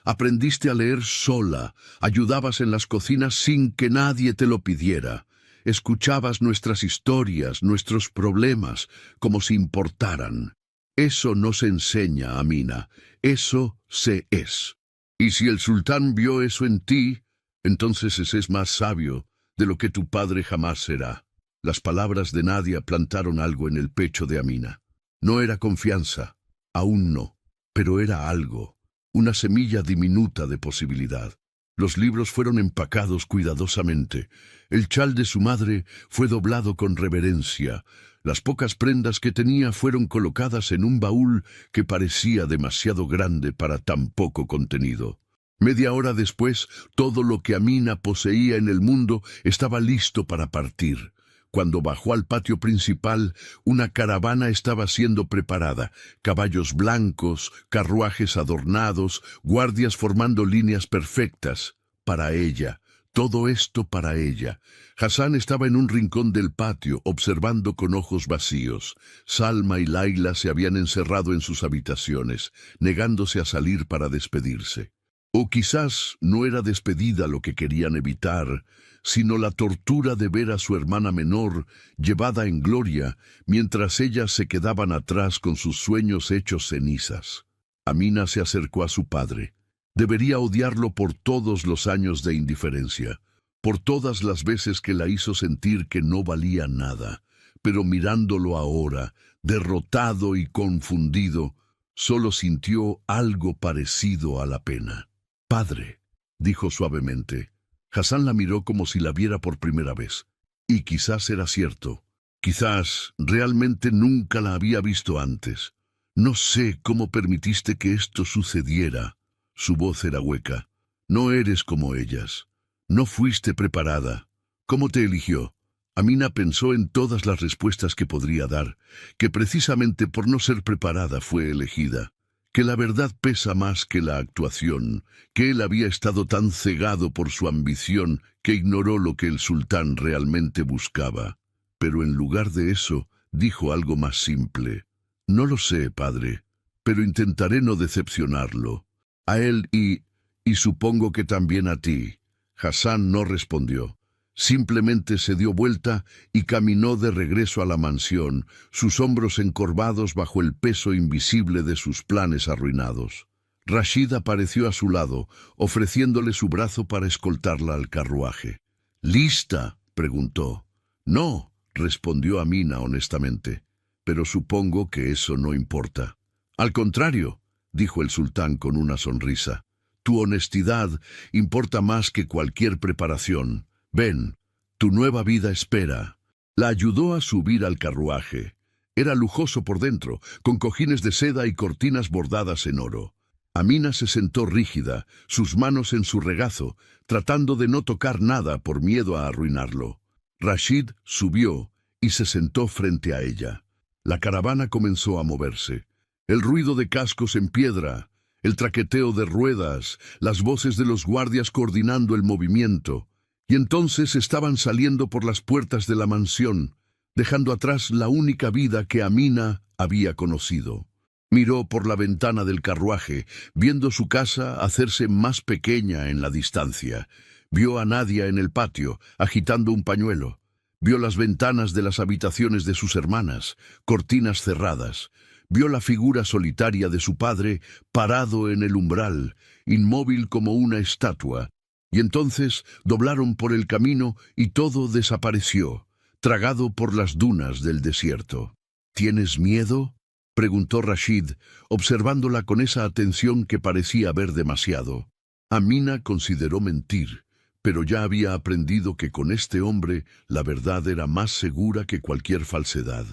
Aprendiste a leer sola, ayudabas en las cocinas sin que nadie te lo pidiera. Escuchabas nuestras historias, nuestros problemas, como si importaran. Eso no se enseña, Amina, eso se es. Y si el sultán vio eso en ti, entonces ese es más sabio de lo que tu padre jamás será». Las palabras de Nadia plantaron algo en el pecho de Amina. No era confianza, aún no, pero era algo, una semilla diminuta de posibilidad. Los libros fueron empacados cuidadosamente. El chal de su madre fue doblado con reverencia. Las pocas prendas que tenía fueron colocadas en un baúl que parecía demasiado grande para tan poco contenido. Media hora después, todo lo que Amina poseía en el mundo estaba listo para partir. Cuando bajó al patio principal, una caravana estaba siendo preparada, caballos blancos, carruajes adornados, guardias formando líneas perfectas. Para ella, todo esto para ella. Hasán estaba en un rincón del patio, observando con ojos vacíos. Salma y Laila se habían encerrado en sus habitaciones, negándose a salir para despedirse. O quizás no era despedida lo que querían evitar, sino la tortura de ver a su hermana menor llevada en gloria, mientras ellas se quedaban atrás con sus sueños hechos cenizas. Amina se acercó a su padre. Debería odiarlo por todos los años de indiferencia, por todas las veces que la hizo sentir que no valía nada. Pero mirándolo ahora, derrotado y confundido, solo sintió algo parecido a la pena. «Padre», dijo suavemente. Hassan la miró como si la viera por primera vez. Y quizás era cierto. Quizás realmente nunca la había visto antes. «No sé cómo permitiste que esto sucediera». Su voz era hueca. «No eres como ellas. No fuiste preparada. ¿Cómo te eligió?» Amina pensó en todas las respuestas que podría dar, que precisamente por no ser preparada fue elegida, que la verdad pesa más que la actuación, que él había estado tan cegado por su ambición que ignoró lo que el sultán realmente buscaba. Pero en lugar de eso, dijo algo más simple. «No lo sé, padre, pero intentaré no decepcionarlo. A él y supongo que también a ti». Hassan no respondió. Simplemente se dio vuelta y caminó de regreso a la mansión, sus hombros encorvados bajo el peso invisible de sus planes arruinados. Rashid apareció a su lado, ofreciéndole su brazo para escoltarla al carruaje. «¿Lista?», preguntó. «No», respondió Amina honestamente, «pero supongo que eso no importa». «Al contrario», dijo el sultán con una sonrisa, «tu honestidad importa más que cualquier preparación. Ven, tu nueva vida espera». La ayudó a subir al carruaje. Era lujoso por dentro, con cojines de seda y cortinas bordadas en oro. Amina se sentó rígida, sus manos en su regazo, tratando de no tocar nada por miedo a arruinarlo. Rashid subió y se sentó frente a ella. La caravana comenzó a moverse. El ruido de cascos en piedra, el traqueteo de ruedas, las voces de los guardias coordinando el movimiento. Y entonces estaban saliendo por las puertas de la mansión, dejando atrás la única vida que Amina había conocido. Miró por la ventana del carruaje, viendo su casa hacerse más pequeña en la distancia. Vio a Nadia en el patio, agitando un pañuelo. Vio las ventanas de las habitaciones de sus hermanas, cortinas cerradas. Vio la figura solitaria de su padre parado en el umbral, inmóvil como una estatua. Y entonces doblaron por el camino y todo desapareció, tragado por las dunas del desierto. «¿Tienes miedo?», preguntó Rashid, observándola con esa atención que parecía ver demasiado. Amina consideró mentir, pero ya había aprendido que con este hombre la verdad era más segura que cualquier falsedad.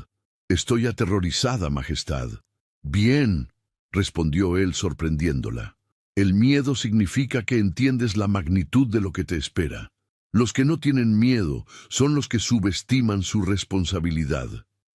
«Estoy aterrorizada, Majestad». «Bien», respondió él sorprendiéndola. «El miedo significa que entiendes la magnitud de lo que te espera. Los que no tienen miedo son los que subestiman su responsabilidad».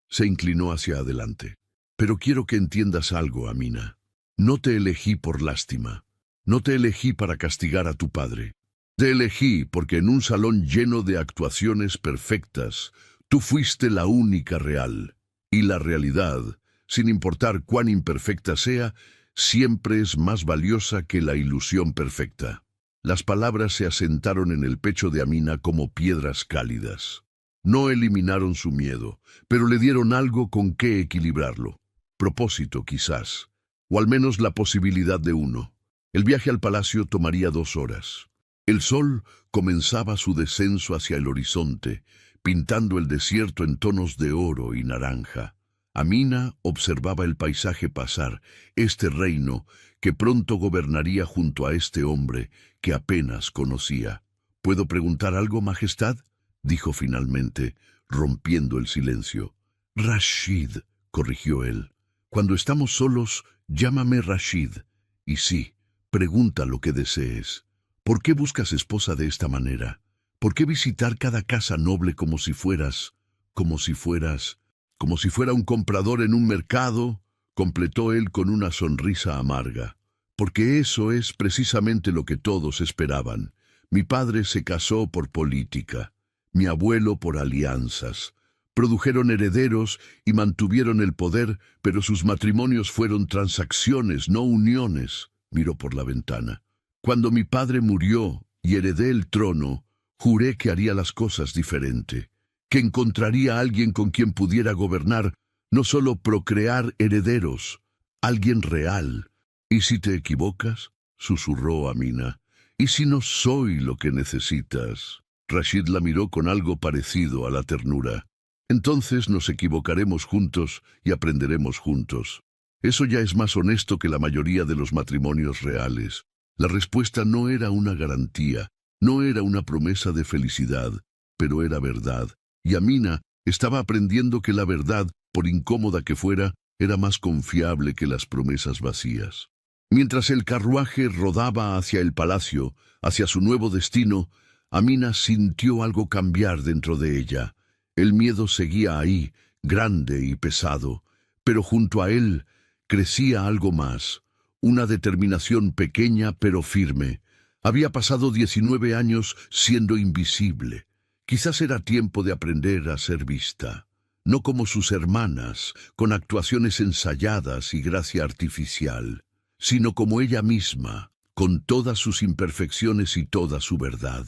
Se inclinó hacia adelante. «Pero quiero que entiendas algo, Amina. No te elegí por lástima. No te elegí para castigar a tu padre. Te elegí porque en un salón lleno de actuaciones perfectas, tú fuiste la única real. Y la realidad, sin importar cuán imperfecta sea, siempre es más valiosa que la ilusión perfecta». Las palabras se asentaron en el pecho de Amina como piedras cálidas. No eliminaron su miedo, pero le dieron algo con qué equilibrarlo. Propósito, quizás, o al menos la posibilidad de uno. El viaje al palacio tomaría 2 horas. El sol comenzaba su descenso hacia el horizonte, pintando el desierto en tonos de oro y naranja. Amina observaba el paisaje pasar, este reino que pronto gobernaría junto a este hombre que apenas conocía. «¿Puedo preguntar algo, Majestad?», dijo finalmente, rompiendo el silencio. «Rashid», corrigió él. «Cuando estamos solos, llámame Rashid. Y sí, pregunta lo que desees. ¿Por qué buscas esposa de esta manera? ¿Por qué visitar cada casa noble como si fuera un comprador en un mercado?», completó él con una sonrisa amarga. «Porque eso es precisamente lo que todos esperaban. Mi padre se casó por política, mi abuelo por alianzas. Produjeron herederos y mantuvieron el poder, pero sus matrimonios fueron transacciones, no uniones». Miró por la ventana. «Cuando mi padre murió y heredé el trono, juré que haría las cosas diferente, que encontraría a alguien con quien pudiera gobernar, no solo procrear herederos, alguien real. ¿Y si te equivocas?», susurró Amina. ¿Y si no soy lo que necesitas? Rashid la miró con algo parecido a la ternura. Entonces nos equivocaremos juntos y aprenderemos juntos. Eso ya es más honesto que la mayoría de los matrimonios reales. La respuesta no era una garantía, no era una promesa de felicidad, pero era verdad. Y Amina estaba aprendiendo que la verdad, por incómoda que fuera, era más confiable que las promesas vacías. Mientras el carruaje rodaba hacia el palacio, hacia su nuevo destino, Amina sintió algo cambiar dentro de ella. El miedo seguía ahí, grande y pesado, pero junto a él crecía algo más, una determinación pequeña pero firme. Había pasado 19 años siendo invisible. Quizás era tiempo de aprender a ser vista, no como sus hermanas, con actuaciones ensayadas y gracia artificial, sino como ella misma, con todas sus imperfecciones y toda su verdad.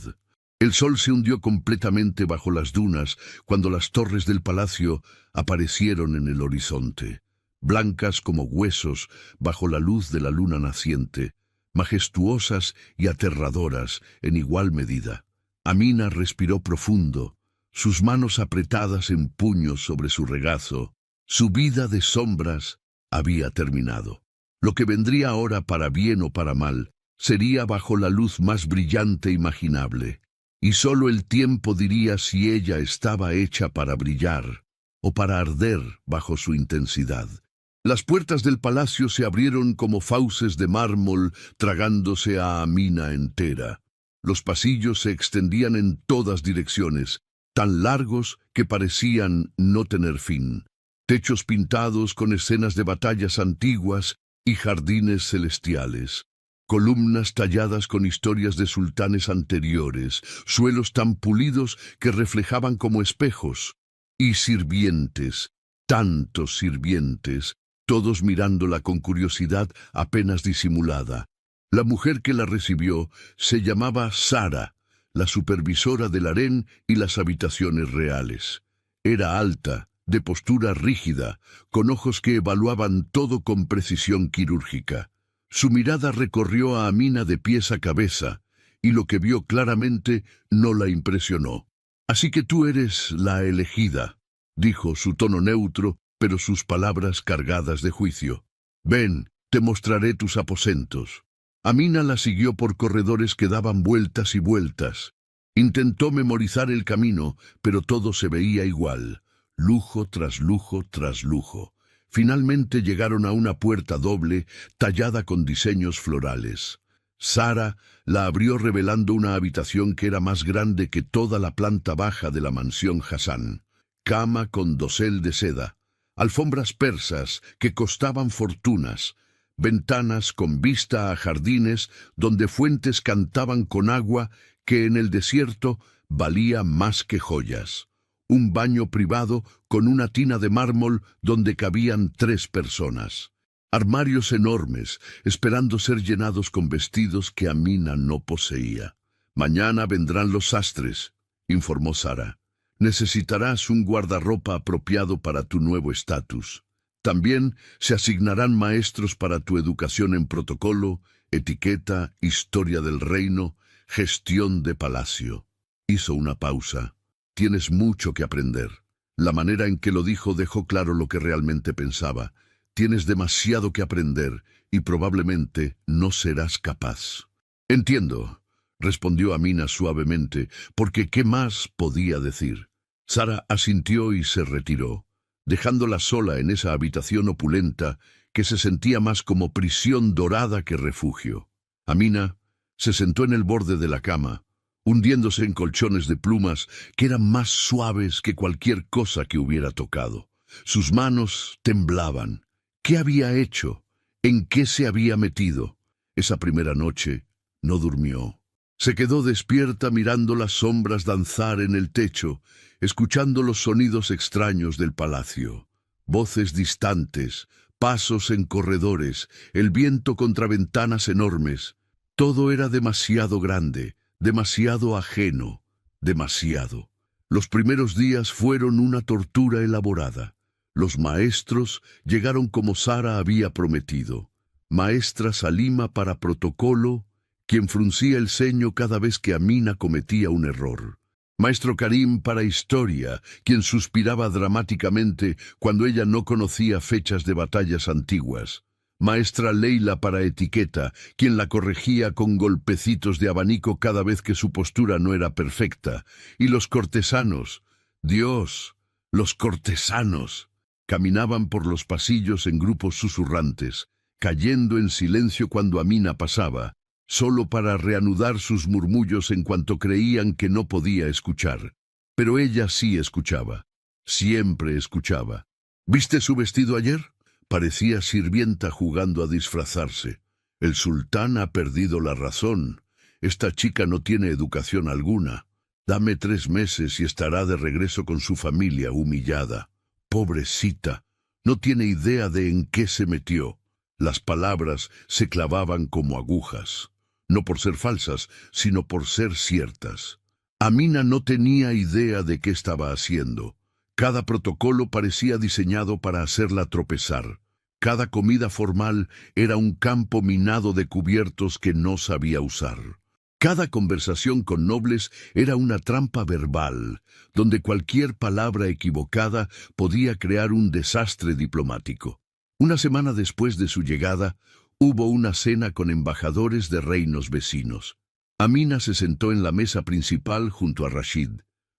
El sol se hundió completamente bajo las dunas cuando las torres del palacio aparecieron en el horizonte, blancas como huesos bajo la luz de la luna naciente, majestuosas y aterradoras en igual medida. Amina respiró profundo, sus manos apretadas en puños sobre su regazo. Su vida de sombras había terminado. Lo que vendría ahora, para bien o para mal, sería bajo la luz más brillante imaginable. Y solo el tiempo diría si ella estaba hecha para brillar o para arder bajo su intensidad. Las puertas del palacio se abrieron como fauces de mármol, tragándose a Amina entera. Los pasillos se extendían en todas direcciones, tan largos que parecían no tener fin. Techos pintados con escenas de batallas antiguas y jardines celestiales. Columnas talladas con historias de sultanes anteriores, suelos tan pulidos que reflejaban como espejos, y sirvientes, tantos sirvientes, todos mirándola con curiosidad apenas disimulada. La mujer que la recibió se llamaba Sara, la supervisora del harén y las habitaciones reales. Era alta, de postura rígida, con ojos que evaluaban todo con precisión quirúrgica. Su mirada recorrió a Amina de pies a cabeza, y lo que vio claramente no la impresionó. «Así que tú eres la elegida», dijo, su tono neutro, pero sus palabras cargadas de juicio. «Ven, te mostraré tus aposentos». Amina la siguió por corredores que daban vueltas y vueltas. Intentó memorizar el camino, pero todo se veía igual, lujo tras lujo tras lujo. Finalmente llegaron a una puerta doble, tallada con diseños florales. Sara la abrió revelando una habitación que era más grande que toda la planta baja de la mansión Hassan. Cama con dosel de seda, alfombras persas que costaban fortunas, ventanas con vista a jardines donde fuentes cantaban con agua que en el desierto valía más que joyas. Un baño privado con una tina de mármol donde cabían 3 personas. Armarios enormes, esperando ser llenados con vestidos que Amina no poseía. «Mañana vendrán los sastres», informó Sara. «Necesitarás un guardarropa apropiado para tu nuevo estatus. También se asignarán maestros para tu educación en protocolo, etiqueta, historia del reino, gestión de palacio». Hizo una pausa. «Tienes mucho que aprender». La manera en que lo dijo dejó claro lo que realmente pensaba. «Tienes demasiado que aprender y probablemente no serás capaz». «Entiendo», respondió Amina suavemente, porque ¿qué más podía decir? Sara asintió y se retiró, dejándola sola en esa habitación opulenta que se sentía más como prisión dorada que refugio. Amina se sentó en el borde de la cama, hundiéndose en colchones de plumas que eran más suaves que cualquier cosa que hubiera tocado. Sus manos temblaban. ¿Qué había hecho? ¿En qué se había metido? Esa primera noche no durmió. Se quedó despierta mirando las sombras danzar en el techo, escuchando los sonidos extraños del palacio. Voces distantes, pasos en corredores, el viento contra ventanas enormes. Todo era demasiado grande, demasiado ajeno, demasiado. Los primeros días fueron una tortura elaborada. Los maestros llegaron como Sara había prometido. maestra Salima para protocolo, quien fruncía el ceño cada vez que Amina cometía un error. Maestro Karim para historia, quien suspiraba dramáticamente cuando ella no conocía fechas de batallas antiguas. Maestra Leila para etiqueta, quien la corregía con golpecitos de abanico cada vez que su postura no era perfecta. Y los cortesanos, Dios, los cortesanos, caminaban por los pasillos en grupos susurrantes, cayendo en silencio cuando Amina pasaba, solo para reanudar sus murmullos en cuanto creían que no podía escuchar. Pero ella sí escuchaba, siempre escuchaba. ¿Viste su vestido ayer? Parecía sirvienta jugando a disfrazarse. El sultán ha perdido la razón. Esta chica no tiene educación alguna. Dame 3 meses y estará de regreso con su familia humillada. Pobrecita, no tiene idea de en qué se metió. Las palabras se clavaban como agujas. No por ser falsas, sino por ser ciertas. Amina no tenía idea de qué estaba haciendo. Cada protocolo parecía diseñado para hacerla tropezar. Cada comida formal era un campo minado de cubiertos que no sabía usar. Cada conversación con nobles era una trampa verbal, donde cualquier palabra equivocada podía crear un desastre diplomático. Una semana después de su llegada, hubo una cena con embajadores de reinos vecinos. Amina se sentó en la mesa principal junto a Rashid,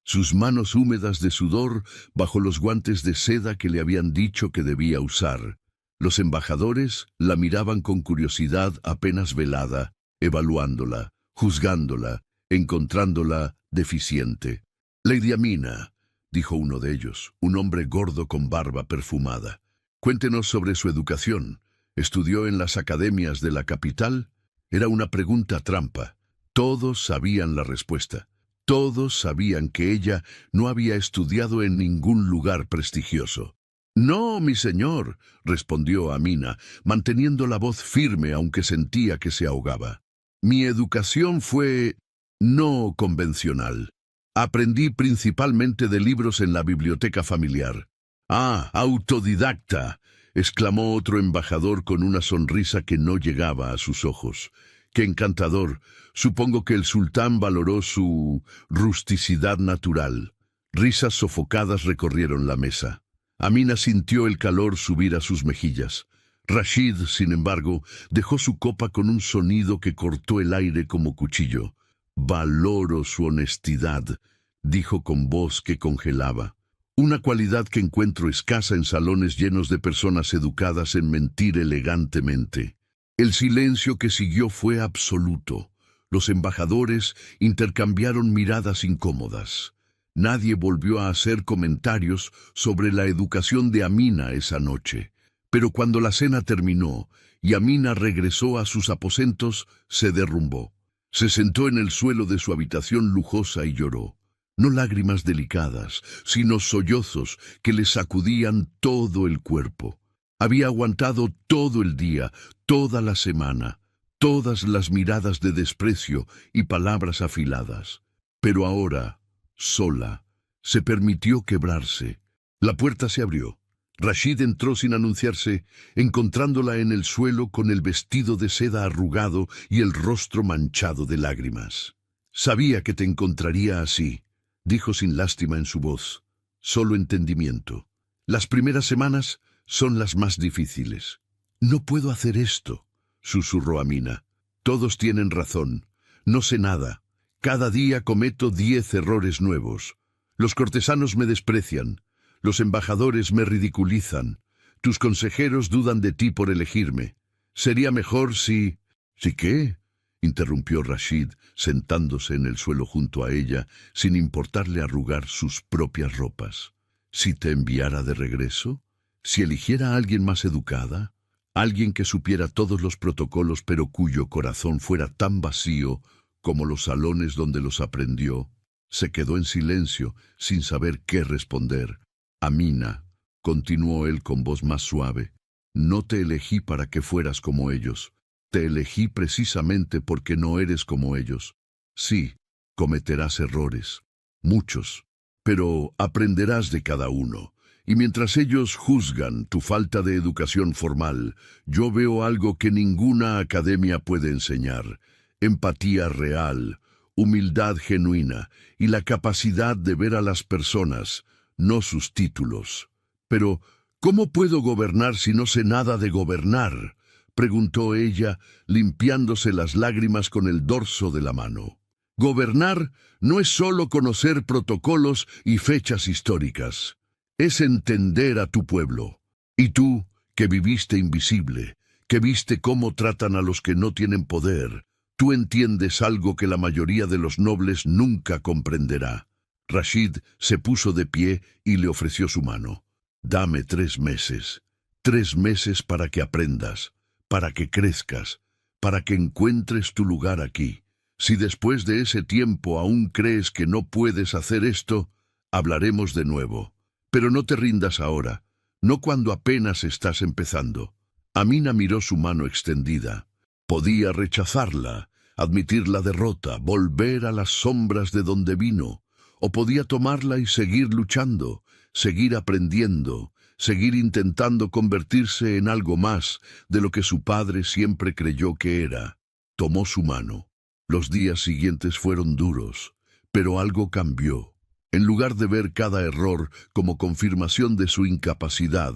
sus manos húmedas de sudor bajo los guantes de seda que le habían dicho que debía usar. Los embajadores la miraban con curiosidad apenas velada, evaluándola, juzgándola, encontrándola deficiente. «Lady Amina», dijo uno de ellos, un hombre gordo con barba perfumada. «Cuéntenos sobre su educación. ¿Estudió en las academias de la capital?» Era una pregunta trampa. Todos sabían la respuesta. Todos sabían que ella no había estudiado en ningún lugar prestigioso. «No, mi señor», respondió Amina, manteniendo la voz firme aunque sentía que se ahogaba. «Mi educación fue no convencional. Aprendí principalmente de libros en la biblioteca familiar». «Ah, autodidacta», exclamó otro embajador con una sonrisa que no llegaba a sus ojos. «Qué encantador. Supongo que el sultán valoró su rusticidad natural». Risas sofocadas recorrieron la mesa. Amina sintió el calor subir a sus mejillas. Rashid, sin embargo, dejó su copa con un sonido que cortó el aire como cuchillo. «Valoro su honestidad», dijo con voz que congelaba. «Una cualidad que encuentro escasa en salones llenos de personas educadas en mentir elegantemente». El silencio que siguió fue absoluto. Los embajadores intercambiaron miradas incómodas. Nadie volvió a hacer comentarios sobre la educación de Amina esa noche. Pero cuando la cena terminó y Amina regresó a sus aposentos, se derrumbó. Se sentó en el suelo de su habitación lujosa y lloró. No lágrimas delicadas, sino sollozos que le sacudían todo el cuerpo. Había aguantado todo el día, toda la semana, todas las miradas de desprecio y palabras afiladas. Pero ahora, sola, se permitió quebrarse. La puerta se abrió. Rashid entró sin anunciarse, encontrándola en el suelo con el vestido de seda arrugado y el rostro manchado de lágrimas. «Sabía que te encontraría así», dijo sin lástima en su voz. «Solo entendimiento. Las primeras semanas son las más difíciles». «No puedo hacer esto», susurró Amina. «Todos tienen razón. No sé nada. Cada día cometo 10 errores nuevos. Los cortesanos me desprecian. Los embajadores me ridiculizan. Tus consejeros dudan de ti por elegirme. Sería mejor si... ¿Sí qué?», interrumpió Rashid, sentándose en el suelo junto a ella, sin importarle arrugar sus propias ropas. «¿Si te enviara de regreso? ¿Si eligiera a alguien más educada? Alguien que supiera todos los protocolos pero cuyo corazón fuera tan vacío como los salones donde los aprendió». Se quedó en silencio, sin saber qué responder. «Amina», continuó él con voz más suave, «no te elegí para que fueras como ellos. Te elegí precisamente porque no eres como ellos. Sí, cometerás errores, muchos, pero aprenderás de cada uno, Y mientras ellos juzgan tu falta de educación formal, yo veo algo que ninguna academia puede enseñar: empatía real, humildad genuina y la capacidad de ver a las personas, no sus títulos. Pero, ¿cómo puedo gobernar si no sé nada de gobernar?, preguntó ella, limpiándose las lágrimas con el dorso de la mano. Gobernar no es solo conocer protocolos y fechas históricas. Es entender a tu pueblo. Y tú, que viviste invisible, que viste cómo tratan a los que no tienen poder, tú entiendes algo que la mayoría de los nobles nunca comprenderá. Rashid se puso de pie y le ofreció su mano. Dame 3 meses. 3 meses para que aprendas, para que crezcas, para que encuentres tu lugar aquí. Si después de ese tiempo aún crees que no puedes hacer esto, hablaremos de nuevo. Pero no te rindas ahora, no cuando apenas estás empezando. Amina miró su mano extendida. Podía rechazarla, admitir la derrota, volver a las sombras de donde vino, o podía tomarla y seguir luchando, seguir aprendiendo, seguir intentando convertirse en algo más de lo que su padre siempre creyó que era. Tomó su mano. Los días siguientes fueron duros, pero algo cambió. En lugar de ver cada error como confirmación de su incapacidad,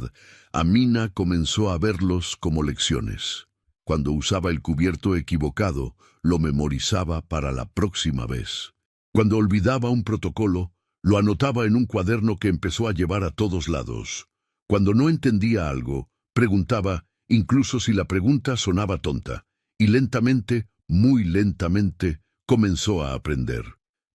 Amina comenzó a verlos como lecciones. Cuando usaba el cubierto equivocado, lo memorizaba para la próxima vez. Cuando olvidaba un protocolo, lo anotaba en un cuaderno que empezó a llevar a todos lados. Cuando no entendía algo, preguntaba, incluso si la pregunta sonaba tonta, y lentamente, muy lentamente, comenzó a aprender.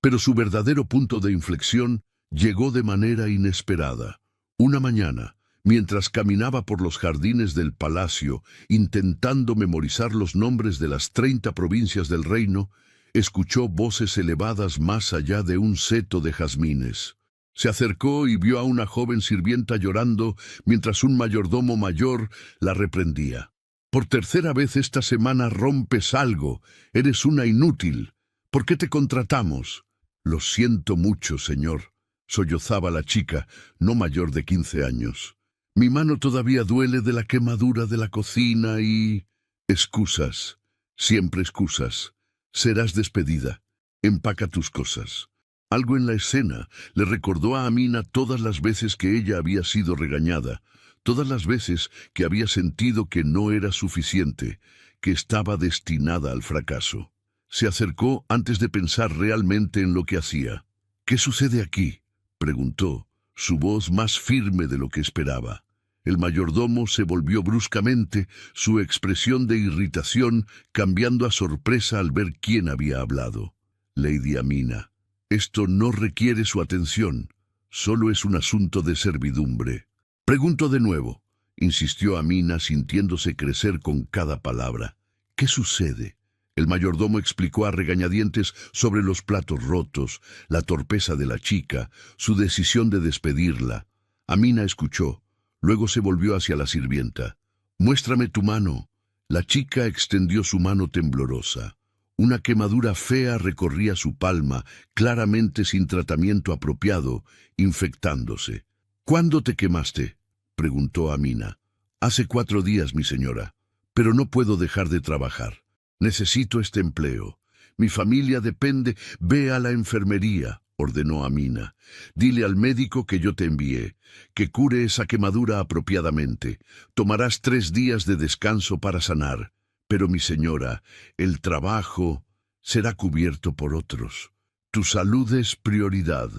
Pero su verdadero punto de inflexión llegó de manera inesperada. Una mañana, mientras caminaba por los jardines del palacio, intentando memorizar los nombres de las 30 provincias del reino, escuchó voces elevadas más allá de un seto de jazmines. Se acercó y vio a una joven sirvienta llorando mientras un mayordomo mayor la reprendía. «Por tercera vez esta semana rompes algo. Eres una inútil. ¿Por qué te contratamos?» «Lo siento mucho, señor», sollozaba la chica, no mayor de 15 años. «Mi mano todavía duele de la quemadura de la cocina y...» «Excusas, siempre excusas. Serás despedida. Empaca tus cosas». Algo en la escena le recordó a Amina todas las veces que ella había sido regañada, todas las veces que había sentido que no era suficiente, que estaba destinada al fracaso. Se acercó antes de pensar realmente en lo que hacía. «¿Qué sucede aquí?», preguntó, su voz más firme de lo que esperaba. El mayordomo se volvió bruscamente, su expresión de irritación cambiando a sorpresa al ver quién había hablado. «Lady Amina, esto no requiere su atención, solo es un asunto de servidumbre». «Pregunto de nuevo», insistió Amina sintiéndose crecer con cada palabra. «¿Qué sucede?». El mayordomo explicó a regañadientes sobre los platos rotos, la torpeza de la chica, su decisión de despedirla. Amina escuchó, luego se volvió hacia la sirvienta. «Muéstrame tu mano». La chica extendió su mano temblorosa. Una quemadura fea recorría su palma, claramente sin tratamiento apropiado, infectándose. «¿Cuándo te quemaste?», preguntó Amina. «Hace 4 días, mi señora, pero no puedo dejar de trabajar. Necesito este empleo. Mi familia depende». «Ve a la enfermería», ordenó Amina. «Dile al médico que yo te envié, que cure esa quemadura apropiadamente. Tomarás 3 días de descanso para sanar. Pero, mi señora, el trabajo será cubierto por otros. Tu salud es prioridad».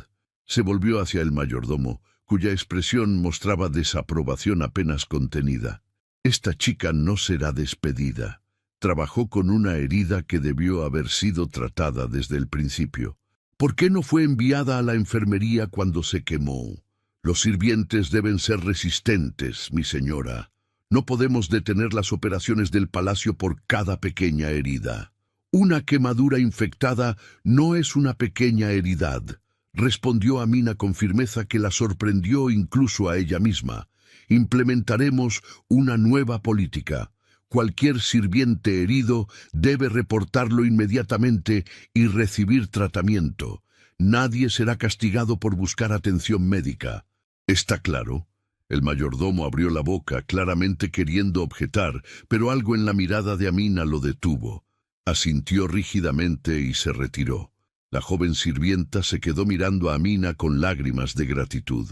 Se volvió hacia el mayordomo, cuya expresión mostraba desaprobación apenas contenida. «Esta chica no será despedida. Trabajó con una herida que debió haber sido tratada desde el principio. ¿Por qué no fue enviada a la enfermería cuando se quemó? Los sirvientes deben ser resistentes, mi señora. No podemos detener las operaciones del palacio por cada pequeña herida». «Una quemadura infectada no es una pequeña herida», respondió Amina con firmeza que la sorprendió incluso a ella misma. «Implementaremos una nueva política. Cualquier sirviente herido debe reportarlo inmediatamente y recibir tratamiento. Nadie será castigado por buscar atención médica». Está claro. El mayordomo abrió la boca, claramente queriendo objetar, pero algo en la mirada de Amina lo detuvo. Asintió rígidamente y se retiró. La joven sirvienta se quedó mirando a Amina con lágrimas de gratitud.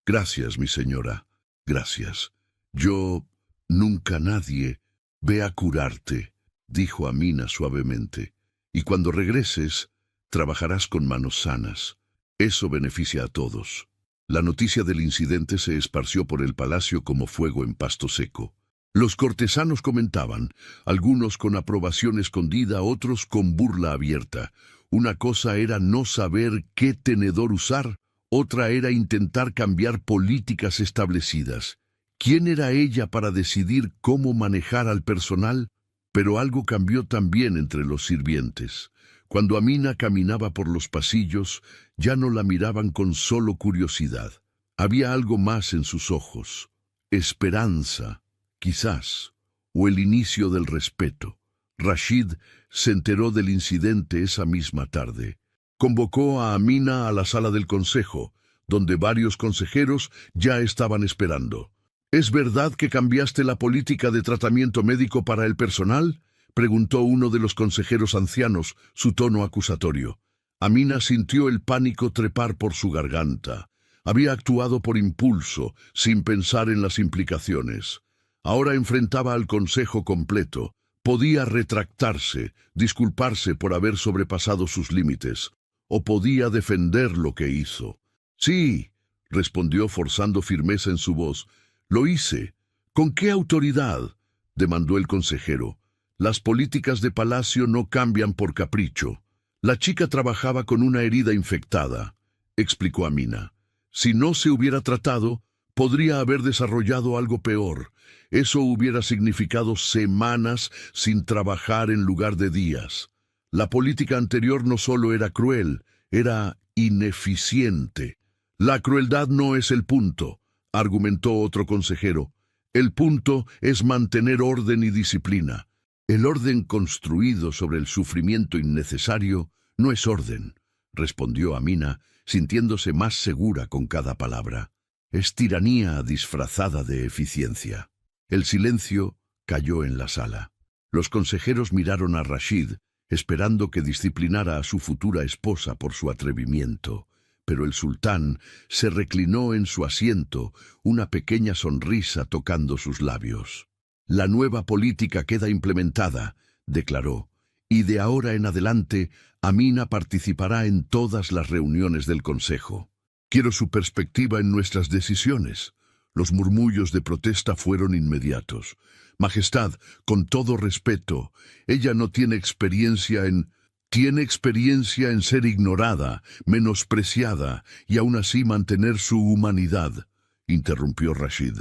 Gracias, mi señora. Gracias. Yo... nunca nadie... Ve a curarte, dijo Amina suavemente. Y cuando regreses, trabajarás con manos sanas. Eso beneficia a todos. La noticia del incidente se esparció por el palacio como fuego en pasto seco. Los cortesanos comentaban, algunos con aprobación escondida, otros con burla abierta. Una cosa era no saber qué tenedor usar, otra era intentar cambiar políticas establecidas. ¿Quién era ella para decidir cómo manejar al personal? Pero algo cambió también entre los sirvientes. Cuando Amina caminaba por los pasillos, ya no la miraban con solo curiosidad. Había algo más en sus ojos. Esperanza, quizás, o el inicio del respeto. Rashid se enteró del incidente esa misma tarde. Convocó a Amina a la sala del consejo, donde varios consejeros ya estaban esperando. ¿Es verdad que cambiaste la política de tratamiento médico para el personal?, preguntó uno de los consejeros ancianos, su tono acusatorio. Amina sintió el pánico trepar por su garganta. Había actuado por impulso, sin pensar en las implicaciones. Ahora enfrentaba al consejo completo. Podía retractarse, disculparse por haber sobrepasado sus límites, o podía defender lo que hizo. Sí, respondió forzando firmeza en su voz. Lo hice. ¿Con qué autoridad?, demandó el consejero. Las políticas de palacio no cambian por capricho. La chica trabajaba con una herida infectada, explicó Amina. Si no se hubiera tratado, podría haber desarrollado algo peor. Eso hubiera significado semanas sin trabajar en lugar de días. La política anterior no solo era cruel, era ineficiente. La crueldad no es el punto, argumentó otro consejero. El punto es mantener orden y disciplina. El orden construido sobre el sufrimiento innecesario no es orden, respondió Amina, sintiéndose más segura con cada palabra. Es tiranía disfrazada de eficiencia. El silencio cayó en la sala. Los consejeros miraron a Rashid, esperando que disciplinara a su futura esposa por su atrevimiento. Pero el sultán se reclinó en su asiento, una pequeña sonrisa tocando sus labios. La nueva política queda implementada, declaró, y de ahora en adelante Amina participará en todas las reuniones del Consejo. Quiero su perspectiva en nuestras decisiones. Los murmullos de protesta fueron inmediatos. Majestad, con todo respeto, ella no tiene experiencia en... Tiene experiencia en ser ignorada, menospreciada y aún así mantener su humanidad, interrumpió Rashid.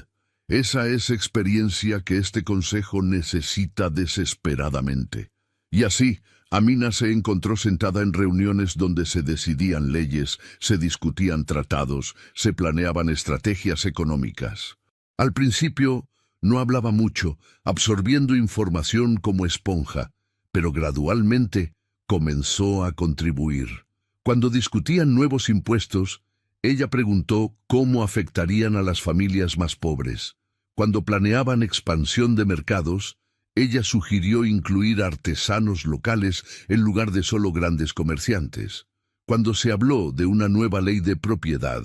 Esa es experiencia que este consejo necesita desesperadamente. Y así, Amina se encontró sentada en reuniones donde se decidían leyes, se discutían tratados, se planeaban estrategias económicas. Al principio, no hablaba mucho, absorbiendo información como esponja, pero gradualmente comenzó a contribuir. Cuando discutían nuevos impuestos, ella preguntó cómo afectarían a las familias más pobres. Cuando planeaban expansión de mercados, ella sugirió incluir artesanos locales en lugar de solo grandes comerciantes. Cuando se habló de una nueva ley de propiedad,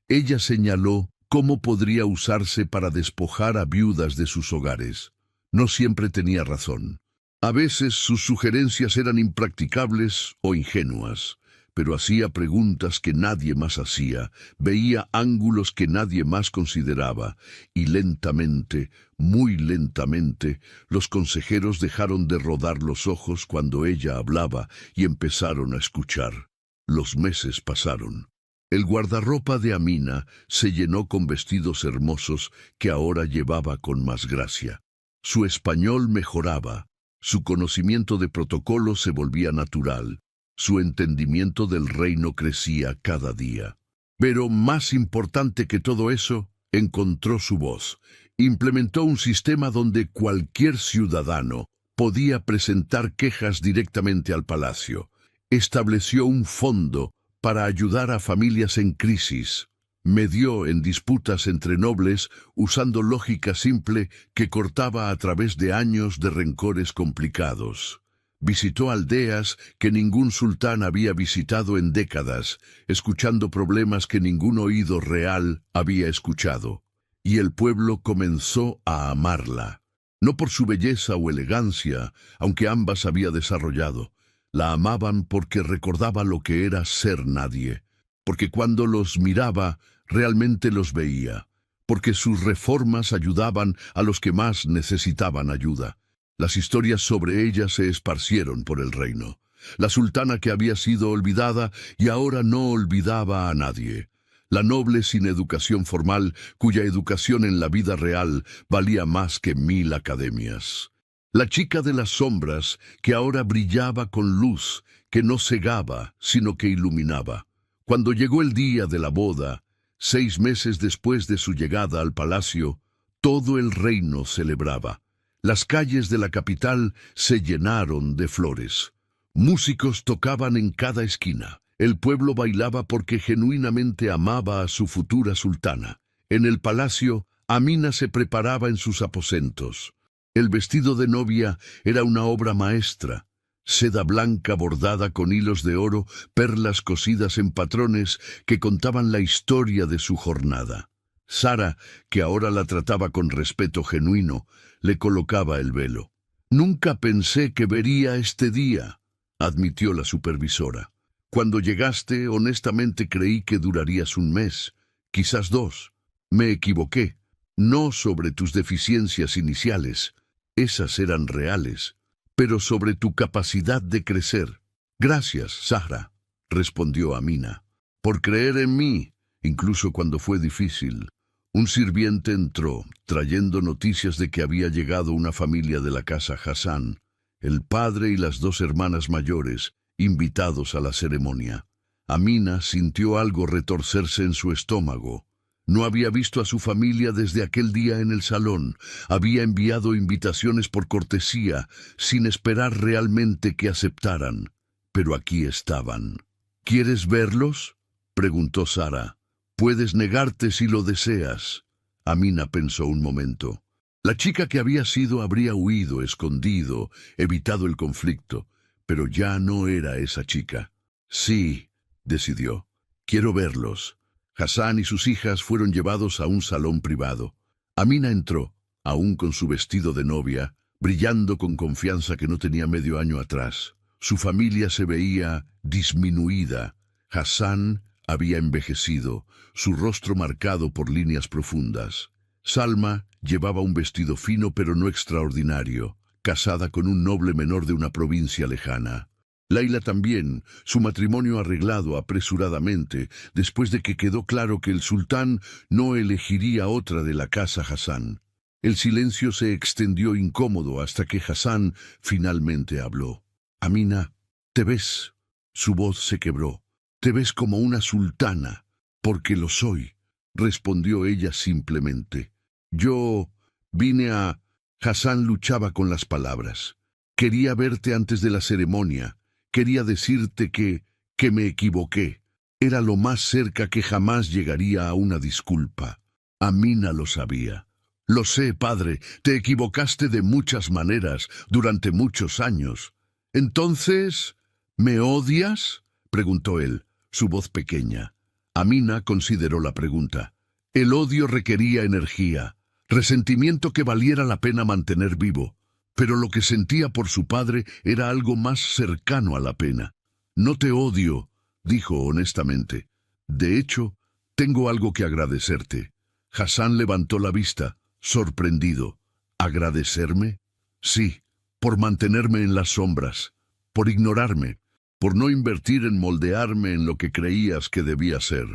ella señaló cómo podría usarse para despojar a viudas de sus hogares. No siempre tenía razón. A veces sus sugerencias eran impracticables o ingenuas, pero hacía preguntas que nadie más hacía, veía ángulos que nadie más consideraba, y lentamente, muy lentamente, los consejeros dejaron de rodar los ojos cuando ella hablaba y empezaron a escuchar. Los meses pasaron. El guardarropa de Amina se llenó con vestidos hermosos que ahora llevaba con más gracia. Su español mejoraba, su conocimiento de protocolo se volvía natural. Su entendimiento del reino crecía cada día. Pero más importante que todo eso, encontró su voz. Implementó un sistema donde cualquier ciudadano podía presentar quejas directamente al palacio. Estableció un fondo para ayudar a familias en crisis. Medió en disputas entre nobles usando lógica simple que cortaba a través de años de rencores complicados. Visitó aldeas que ningún sultán había visitado en décadas, escuchando problemas que ningún oído real había escuchado. Y el pueblo comenzó a amarla. No por su belleza o elegancia, aunque ambas había desarrollado. La amaban porque recordaba lo que era ser nadie. Porque cuando los miraba, realmente los veía. Porque sus reformas ayudaban a los que más necesitaban ayuda. Las historias sobre ella se esparcieron por el reino. La sultana que había sido olvidada y ahora no olvidaba a nadie. La noble sin educación formal, cuya educación en la vida real valía más que 1000 academias. La chica de las sombras, que ahora brillaba con luz, que no cegaba, sino que iluminaba. Cuando llegó el día de la boda, 6 meses después de su llegada al palacio, todo el reino celebraba. Las calles de la capital se llenaron de flores. Músicos tocaban en cada esquina. El pueblo bailaba porque genuinamente amaba a su futura sultana. En el palacio, Amina se preparaba en sus aposentos. El vestido de novia era una obra maestra. Seda blanca bordada con hilos de oro, perlas cosidas en patrones que contaban la historia de su jornada. Sara, que ahora la trataba con respeto genuino, le colocaba el velo. «Nunca pensé que vería este día», admitió la supervisora. «Cuando llegaste, honestamente creí que durarías 1 mes, quizás 2. Me equivoqué. No sobre tus deficiencias iniciales, esas eran reales, pero sobre tu capacidad de crecer». «Gracias, Sara», respondió Amina, «por creer en mí, incluso cuando fue difícil». Un sirviente entró, trayendo noticias de que había llegado una familia de la casa Hassan, el padre y las 2 hermanas mayores, invitados a la ceremonia. Amina sintió algo retorcerse en su estómago. No había visto a su familia desde aquel día en el salón. Había enviado invitaciones por cortesía, sin esperar realmente que aceptaran. Pero aquí estaban. «¿Quieres verlos?», preguntó Sara. «Puedes negarte si lo deseas». Amina pensó un momento. La chica que había sido habría huido, escondido, evitado el conflicto, pero ya no era esa chica. «Sí», decidió, «quiero verlos». Hassan y sus hijas fueron llevados a un salón privado. Amina entró, aún con su vestido de novia, brillando con confianza que no tenía medio año atrás. Su familia se veía disminuida. Hassan había envejecido, su rostro marcado por líneas profundas. Salma llevaba un vestido fino pero no extraordinario, casada con un noble menor de una provincia lejana. Laila también, su matrimonio arreglado apresuradamente, después de que quedó claro que el sultán no elegiría otra de la casa Hassan. El silencio se extendió incómodo hasta que Hassan finalmente habló. «Amina, ¿te ves?». Su voz se quebró. «Te ves como una sultana, porque lo soy», respondió ella simplemente. «Yo vine a...». Hassan luchaba con las palabras. «Quería verte antes de la ceremonia. Quería decirte que me equivoqué. Era lo más cerca que jamás llegaría a una disculpa». Amina lo sabía. «Lo sé, padre, te equivocaste de muchas maneras durante muchos años». «¿Entonces, me odias?», preguntó él, su voz pequeña. Amina consideró la pregunta. El odio requería energía, resentimiento que valiera la pena mantener vivo, pero lo que sentía por su padre era algo más cercano a la pena. «No te odio», dijo honestamente. «De hecho, tengo algo que agradecerte». Hassan levantó la vista, sorprendido. «¿Agradecerme?». «Sí, por mantenerme en las sombras, por ignorarme, por no invertir en moldearme en lo que creías que debía ser».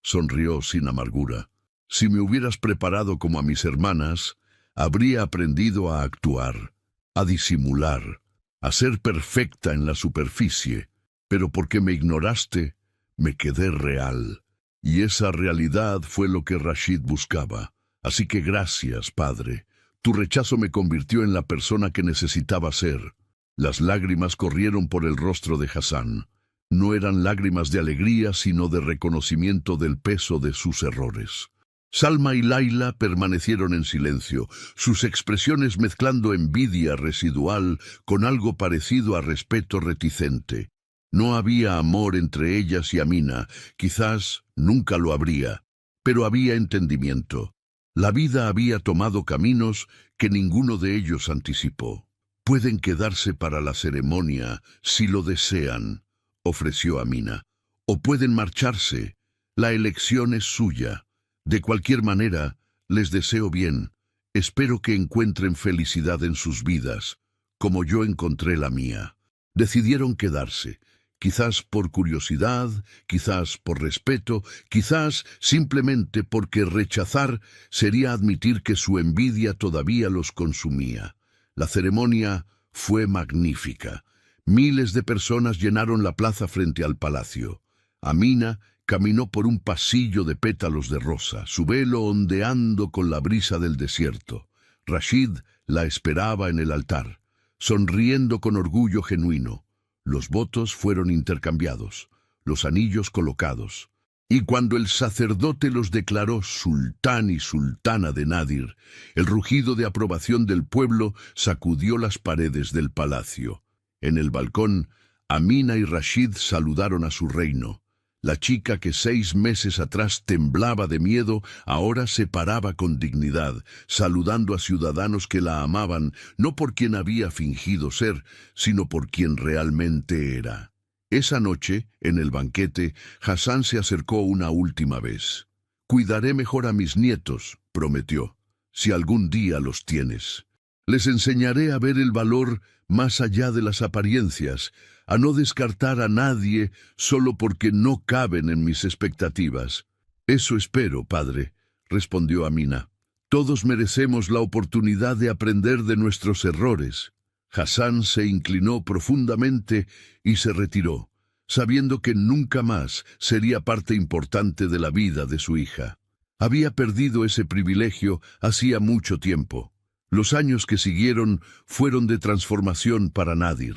Sonrió sin amargura. «Si me hubieras preparado como a mis hermanas, habría aprendido a actuar, a disimular, a ser perfecta en la superficie, pero porque me ignoraste, me quedé real. Y esa realidad fue lo que Rashid buscaba. Así que gracias, padre. Tu rechazo me convirtió en la persona que necesitaba ser». Las lágrimas corrieron por el rostro de Hassan. No eran lágrimas de alegría, sino de reconocimiento del peso de sus errores. Salma y Laila permanecieron en silencio, sus expresiones mezclando envidia residual con algo parecido a respeto reticente. No había amor entre ellas y Amina, quizás nunca lo habría, pero había entendimiento. La vida había tomado caminos que ninguno de ellos anticipó. «Pueden quedarse para la ceremonia, si lo desean», ofreció Amina. «O pueden marcharse. La elección es suya. De cualquier manera, les deseo bien. Espero que encuentren felicidad en sus vidas, como yo encontré la mía». Decidieron quedarse. Quizás por curiosidad, quizás por respeto, quizás simplemente porque rechazar sería admitir que su envidia todavía los consumía. La ceremonia fue magnífica. Miles de personas llenaron la plaza frente al palacio. Amina caminó por un pasillo de pétalos de rosa, su velo ondeando con la brisa del desierto. Rashid la esperaba en el altar, sonriendo con orgullo genuino. Los votos fueron intercambiados, los anillos colocados, y cuando el sacerdote los declaró sultán y sultana de Nadir, el rugido de aprobación del pueblo sacudió las paredes del palacio. En el balcón, Amina y Rashid saludaron a su reino. La chica que 6 meses atrás temblaba de miedo, ahora se paraba con dignidad, saludando a ciudadanos que la amaban, no por quien había fingido ser, sino por quien realmente era. Esa noche, en el banquete, Hassan se acercó una última vez. «Cuidaré mejor a mis nietos», prometió, «si algún día los tienes. Les enseñaré a ver el valor más allá de las apariencias, a no descartar a nadie solo porque no caben en mis expectativas». «Eso espero, padre», respondió Amina. «Todos merecemos la oportunidad de aprender de nuestros errores». Hassan se inclinó profundamente y se retiró, sabiendo que nunca más sería parte importante de la vida de su hija. Había perdido ese privilegio hacía mucho tiempo. Los años que siguieron fueron de transformación para Nadir.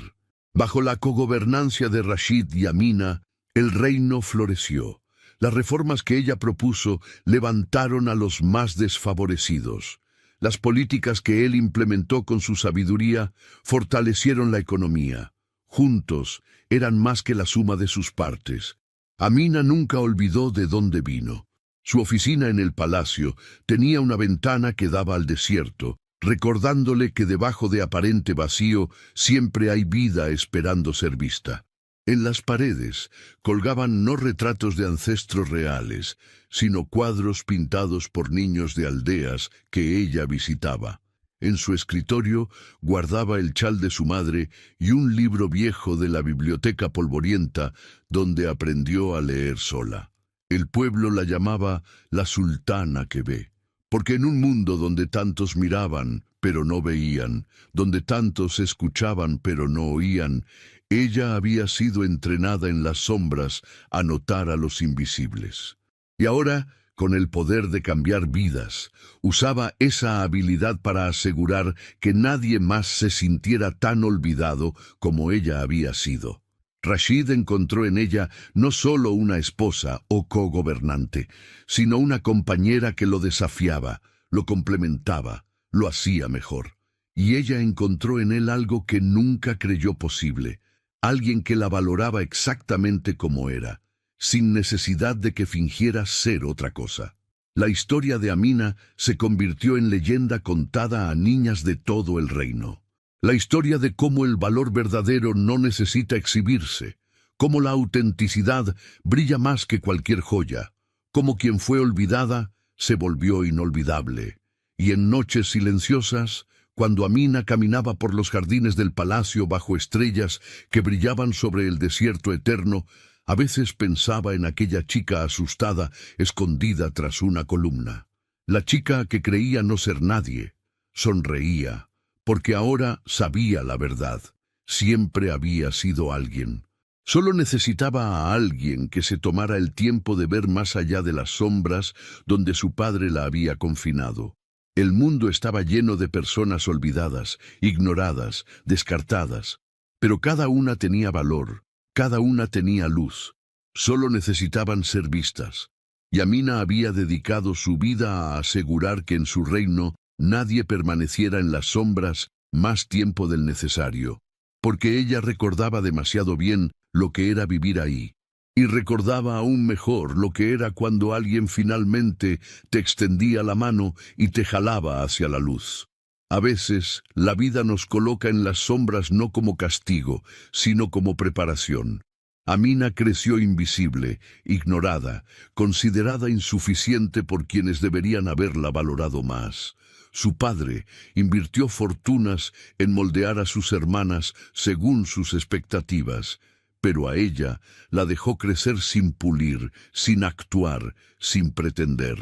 Bajo la cogobernancia de Rashid y Amina, el reino floreció. Las reformas que ella propuso levantaron a los más desfavorecidos. Las políticas que él implementó con su sabiduría fortalecieron la economía. Juntos eran más que la suma de sus partes. Amina nunca olvidó de dónde vino. Su oficina en el palacio tenía una ventana que daba al desierto, recordándole que debajo de aparente vacío siempre hay vida esperando ser vista. En las paredes colgaban no retratos de ancestros reales, sino cuadros pintados por niños de aldeas que ella visitaba. En su escritorio guardaba el chal de su madre y un libro viejo de la biblioteca polvorienta donde aprendió a leer sola. El pueblo la llamaba la sultana que ve, porque en un mundo donde tantos miraban pero no veían, donde tantos escuchaban pero no oían, ella había sido entrenada en las sombras a notar a los invisibles. Y ahora, con el poder de cambiar vidas, usaba esa habilidad para asegurar que nadie más se sintiera tan olvidado como ella había sido. Rashid encontró en ella no solo una esposa o cogobernante, sino una compañera que lo desafiaba, lo complementaba, lo hacía mejor. Y ella encontró en él algo que nunca creyó posible, alguien que la valoraba exactamente como era, sin necesidad de que fingiera ser otra cosa. La historia de Amina se convirtió en leyenda contada a niñas de todo el reino. La historia de cómo el valor verdadero no necesita exhibirse, cómo la autenticidad brilla más que cualquier joya, cómo quien fue olvidada se volvió inolvidable. Y en noches silenciosas, cuando Amina caminaba por los jardines del palacio bajo estrellas que brillaban sobre el desierto eterno, a veces pensaba en aquella chica asustada, escondida tras una columna. La chica que creía no ser nadie, sonreía, porque ahora sabía la verdad. Siempre había sido alguien. Solo necesitaba a alguien que se tomara el tiempo de ver más allá de las sombras donde su padre la había confinado. El mundo estaba lleno de personas olvidadas, ignoradas, descartadas, pero cada una tenía valor, Cada una tenía luz. Solo necesitaban ser vistas. Y Amina había dedicado su vida a asegurar que en su reino nadie permaneciera en las sombras más tiempo del necesario, porque ella recordaba demasiado bien lo que era vivir ahí, y recordaba aún mejor lo que era cuando alguien finalmente te extendía la mano y te jalaba hacia la luz. A veces, la vida nos coloca en las sombras no como castigo, sino como preparación. Amina creció invisible, ignorada, considerada insuficiente por quienes deberían haberla valorado más. Su padre invirtió fortunas en moldear a sus hermanas según sus expectativas, pero a ella la dejó crecer sin pulir, sin actuar, sin pretender.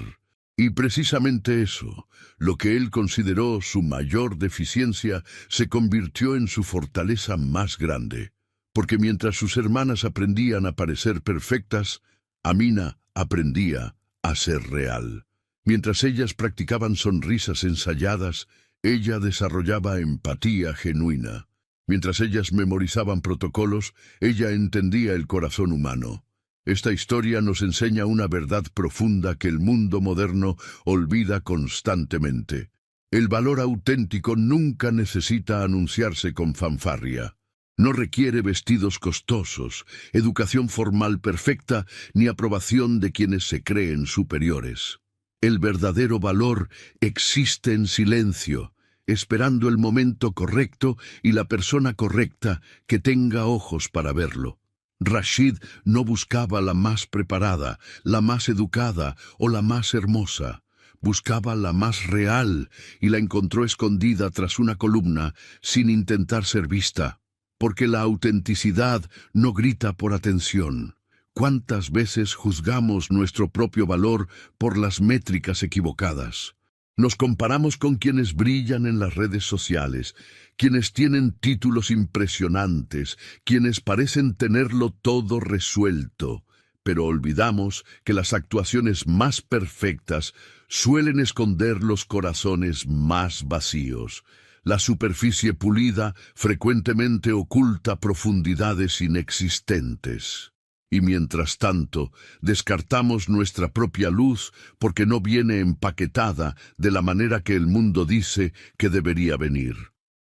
Y precisamente eso, lo que él consideró su mayor deficiencia, se convirtió en su fortaleza más grande. Porque mientras sus hermanas aprendían a parecer perfectas, Amina aprendía a ser real. Mientras ellas practicaban sonrisas ensayadas, ella desarrollaba empatía genuina. Mientras ellas memorizaban protocolos, ella entendía el corazón humano. Esta historia nos enseña una verdad profunda que el mundo moderno olvida constantemente. El valor auténtico nunca necesita anunciarse con fanfarria. No requiere vestidos costosos, educación formal perfecta, ni aprobación de quienes se creen superiores. El verdadero valor existe en silencio, esperando el momento correcto y la persona correcta que tenga ojos para verlo. Rashid no buscaba la más preparada, la más educada o la más hermosa. Buscaba la más real y la encontró escondida tras una columna sin intentar ser vista. Porque la autenticidad no grita por atención. ¿Cuántas veces juzgamos nuestro propio valor por las métricas equivocadas? Nos comparamos con quienes brillan en las redes sociales, quienes tienen títulos impresionantes, quienes parecen tenerlo todo resuelto, pero olvidamos que las actuaciones más perfectas suelen esconder los corazones más vacíos. La superficie pulida frecuentemente oculta profundidades inexistentes. Y mientras tanto, descartamos nuestra propia luz porque no viene empaquetada de la manera que el mundo dice que debería venir.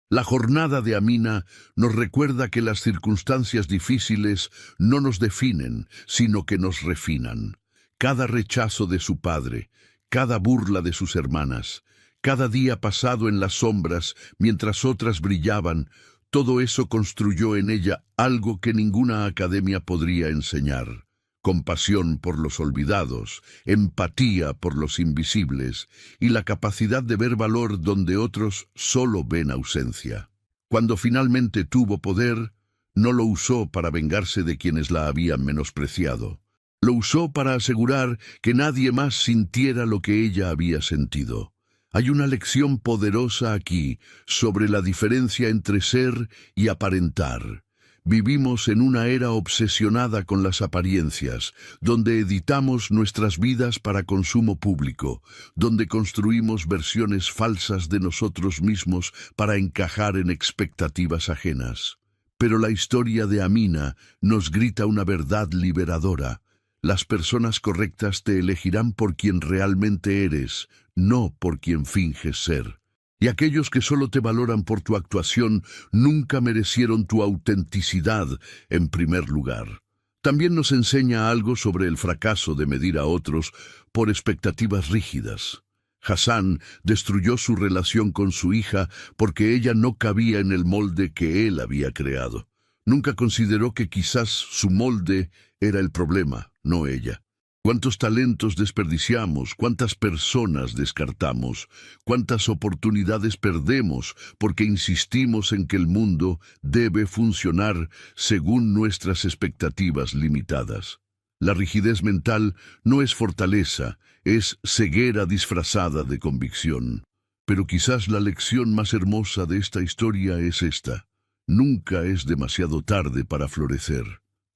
La jornada de Amina nos recuerda que las circunstancias difíciles no nos definen, sino que nos refinan. Cada rechazo de su padre, cada burla de sus hermanas, cada día pasado en las sombras mientras otras brillaban, todo eso construyó en ella algo que ninguna academia podría enseñar. Compasión por los olvidados, empatía por los invisibles y la capacidad de ver valor donde otros solo ven ausencia. Cuando finalmente tuvo poder, no lo usó para vengarse de quienes la habían menospreciado. Lo usó para asegurar que nadie más sintiera lo que ella había sentido. Hay una lección poderosa aquí sobre la diferencia entre ser y aparentar. Vivimos en una era obsesionada con las apariencias, donde editamos nuestras vidas para consumo público, donde construimos versiones falsas de nosotros mismos para encajar en expectativas ajenas. Pero la historia de Amina nos grita una verdad liberadora. Las personas correctas te elegirán por quien realmente eres, no por quien finges ser. Y aquellos que solo te valoran por tu actuación nunca merecieron tu autenticidad en primer lugar. También nos enseña algo sobre el fracaso de medir a otros por expectativas rígidas. Hassan destruyó su relación con su hija porque ella no cabía en el molde que él había creado. Nunca consideró que quizás su molde era el problema, no ella. ¿Cuántos talentos desperdiciamos? ¿Cuántas personas descartamos? ¿Cuántas oportunidades perdemos porque insistimos en que el mundo debe funcionar según nuestras expectativas limitadas? La rigidez mental no es fortaleza, es ceguera disfrazada de convicción. Pero quizás la lección más hermosa de esta historia es esta. Nunca es demasiado tarde para florecer.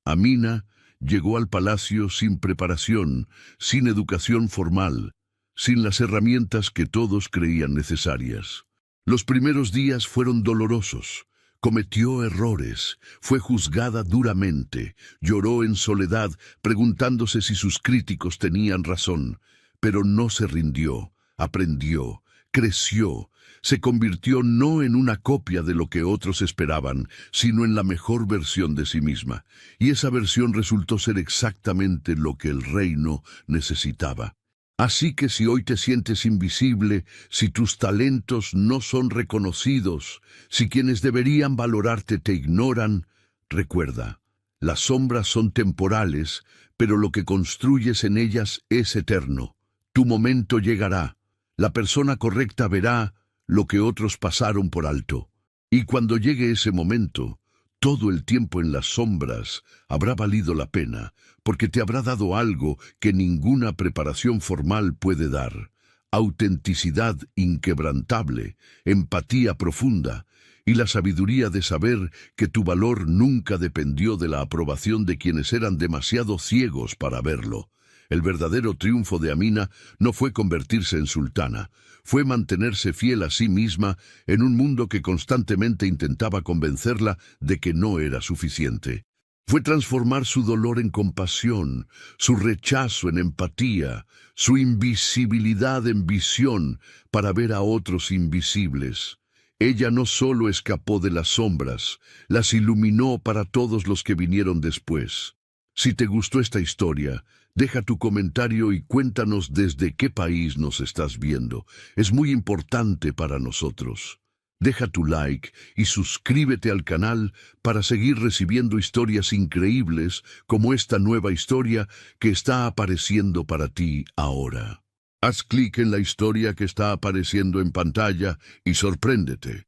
Amina llegó al palacio sin preparación, sin educación formal, sin las herramientas que todos creían necesarias. Los primeros días fueron dolorosos. Cometió errores, fue juzgada duramente, lloró en soledad, preguntándose si sus críticos tenían razón, pero no se rindió, aprendió, creció, se convirtió no en una copia de lo que otros esperaban, sino en la mejor versión de sí misma, y esa versión resultó ser exactamente lo que el reino necesitaba. Así que si hoy te sientes invisible, si tus talentos no son reconocidos, si quienes deberían valorarte te ignoran, recuerda, las sombras son temporales, pero lo que construyes en ellas es eterno. Tu momento llegará, la persona correcta verá lo que otros pasaron por alto. Y cuando llegue ese momento, todo el tiempo en las sombras habrá valido la pena, porque te habrá dado algo que ninguna preparación formal puede dar: autenticidad inquebrantable, empatía profunda y la sabiduría de saber que tu valor nunca dependió de la aprobación de quienes eran demasiado ciegos para verlo. El verdadero triunfo de Amina no fue convertirse en sultana, fue mantenerse fiel a sí misma en un mundo que constantemente intentaba convencerla de que no era suficiente. Fue transformar su dolor en compasión, su rechazo en empatía, su invisibilidad en visión para ver a otros invisibles. Ella no solo escapó de las sombras, las iluminó para todos los que vinieron después. Si te gustó esta historia, deja tu comentario y cuéntanos desde qué país nos estás viendo. Es muy importante para nosotros. Deja tu like y suscríbete al canal para seguir recibiendo historias increíbles como esta nueva historia que está apareciendo para ti ahora. Haz clic en la historia que está apareciendo en pantalla y sorpréndete.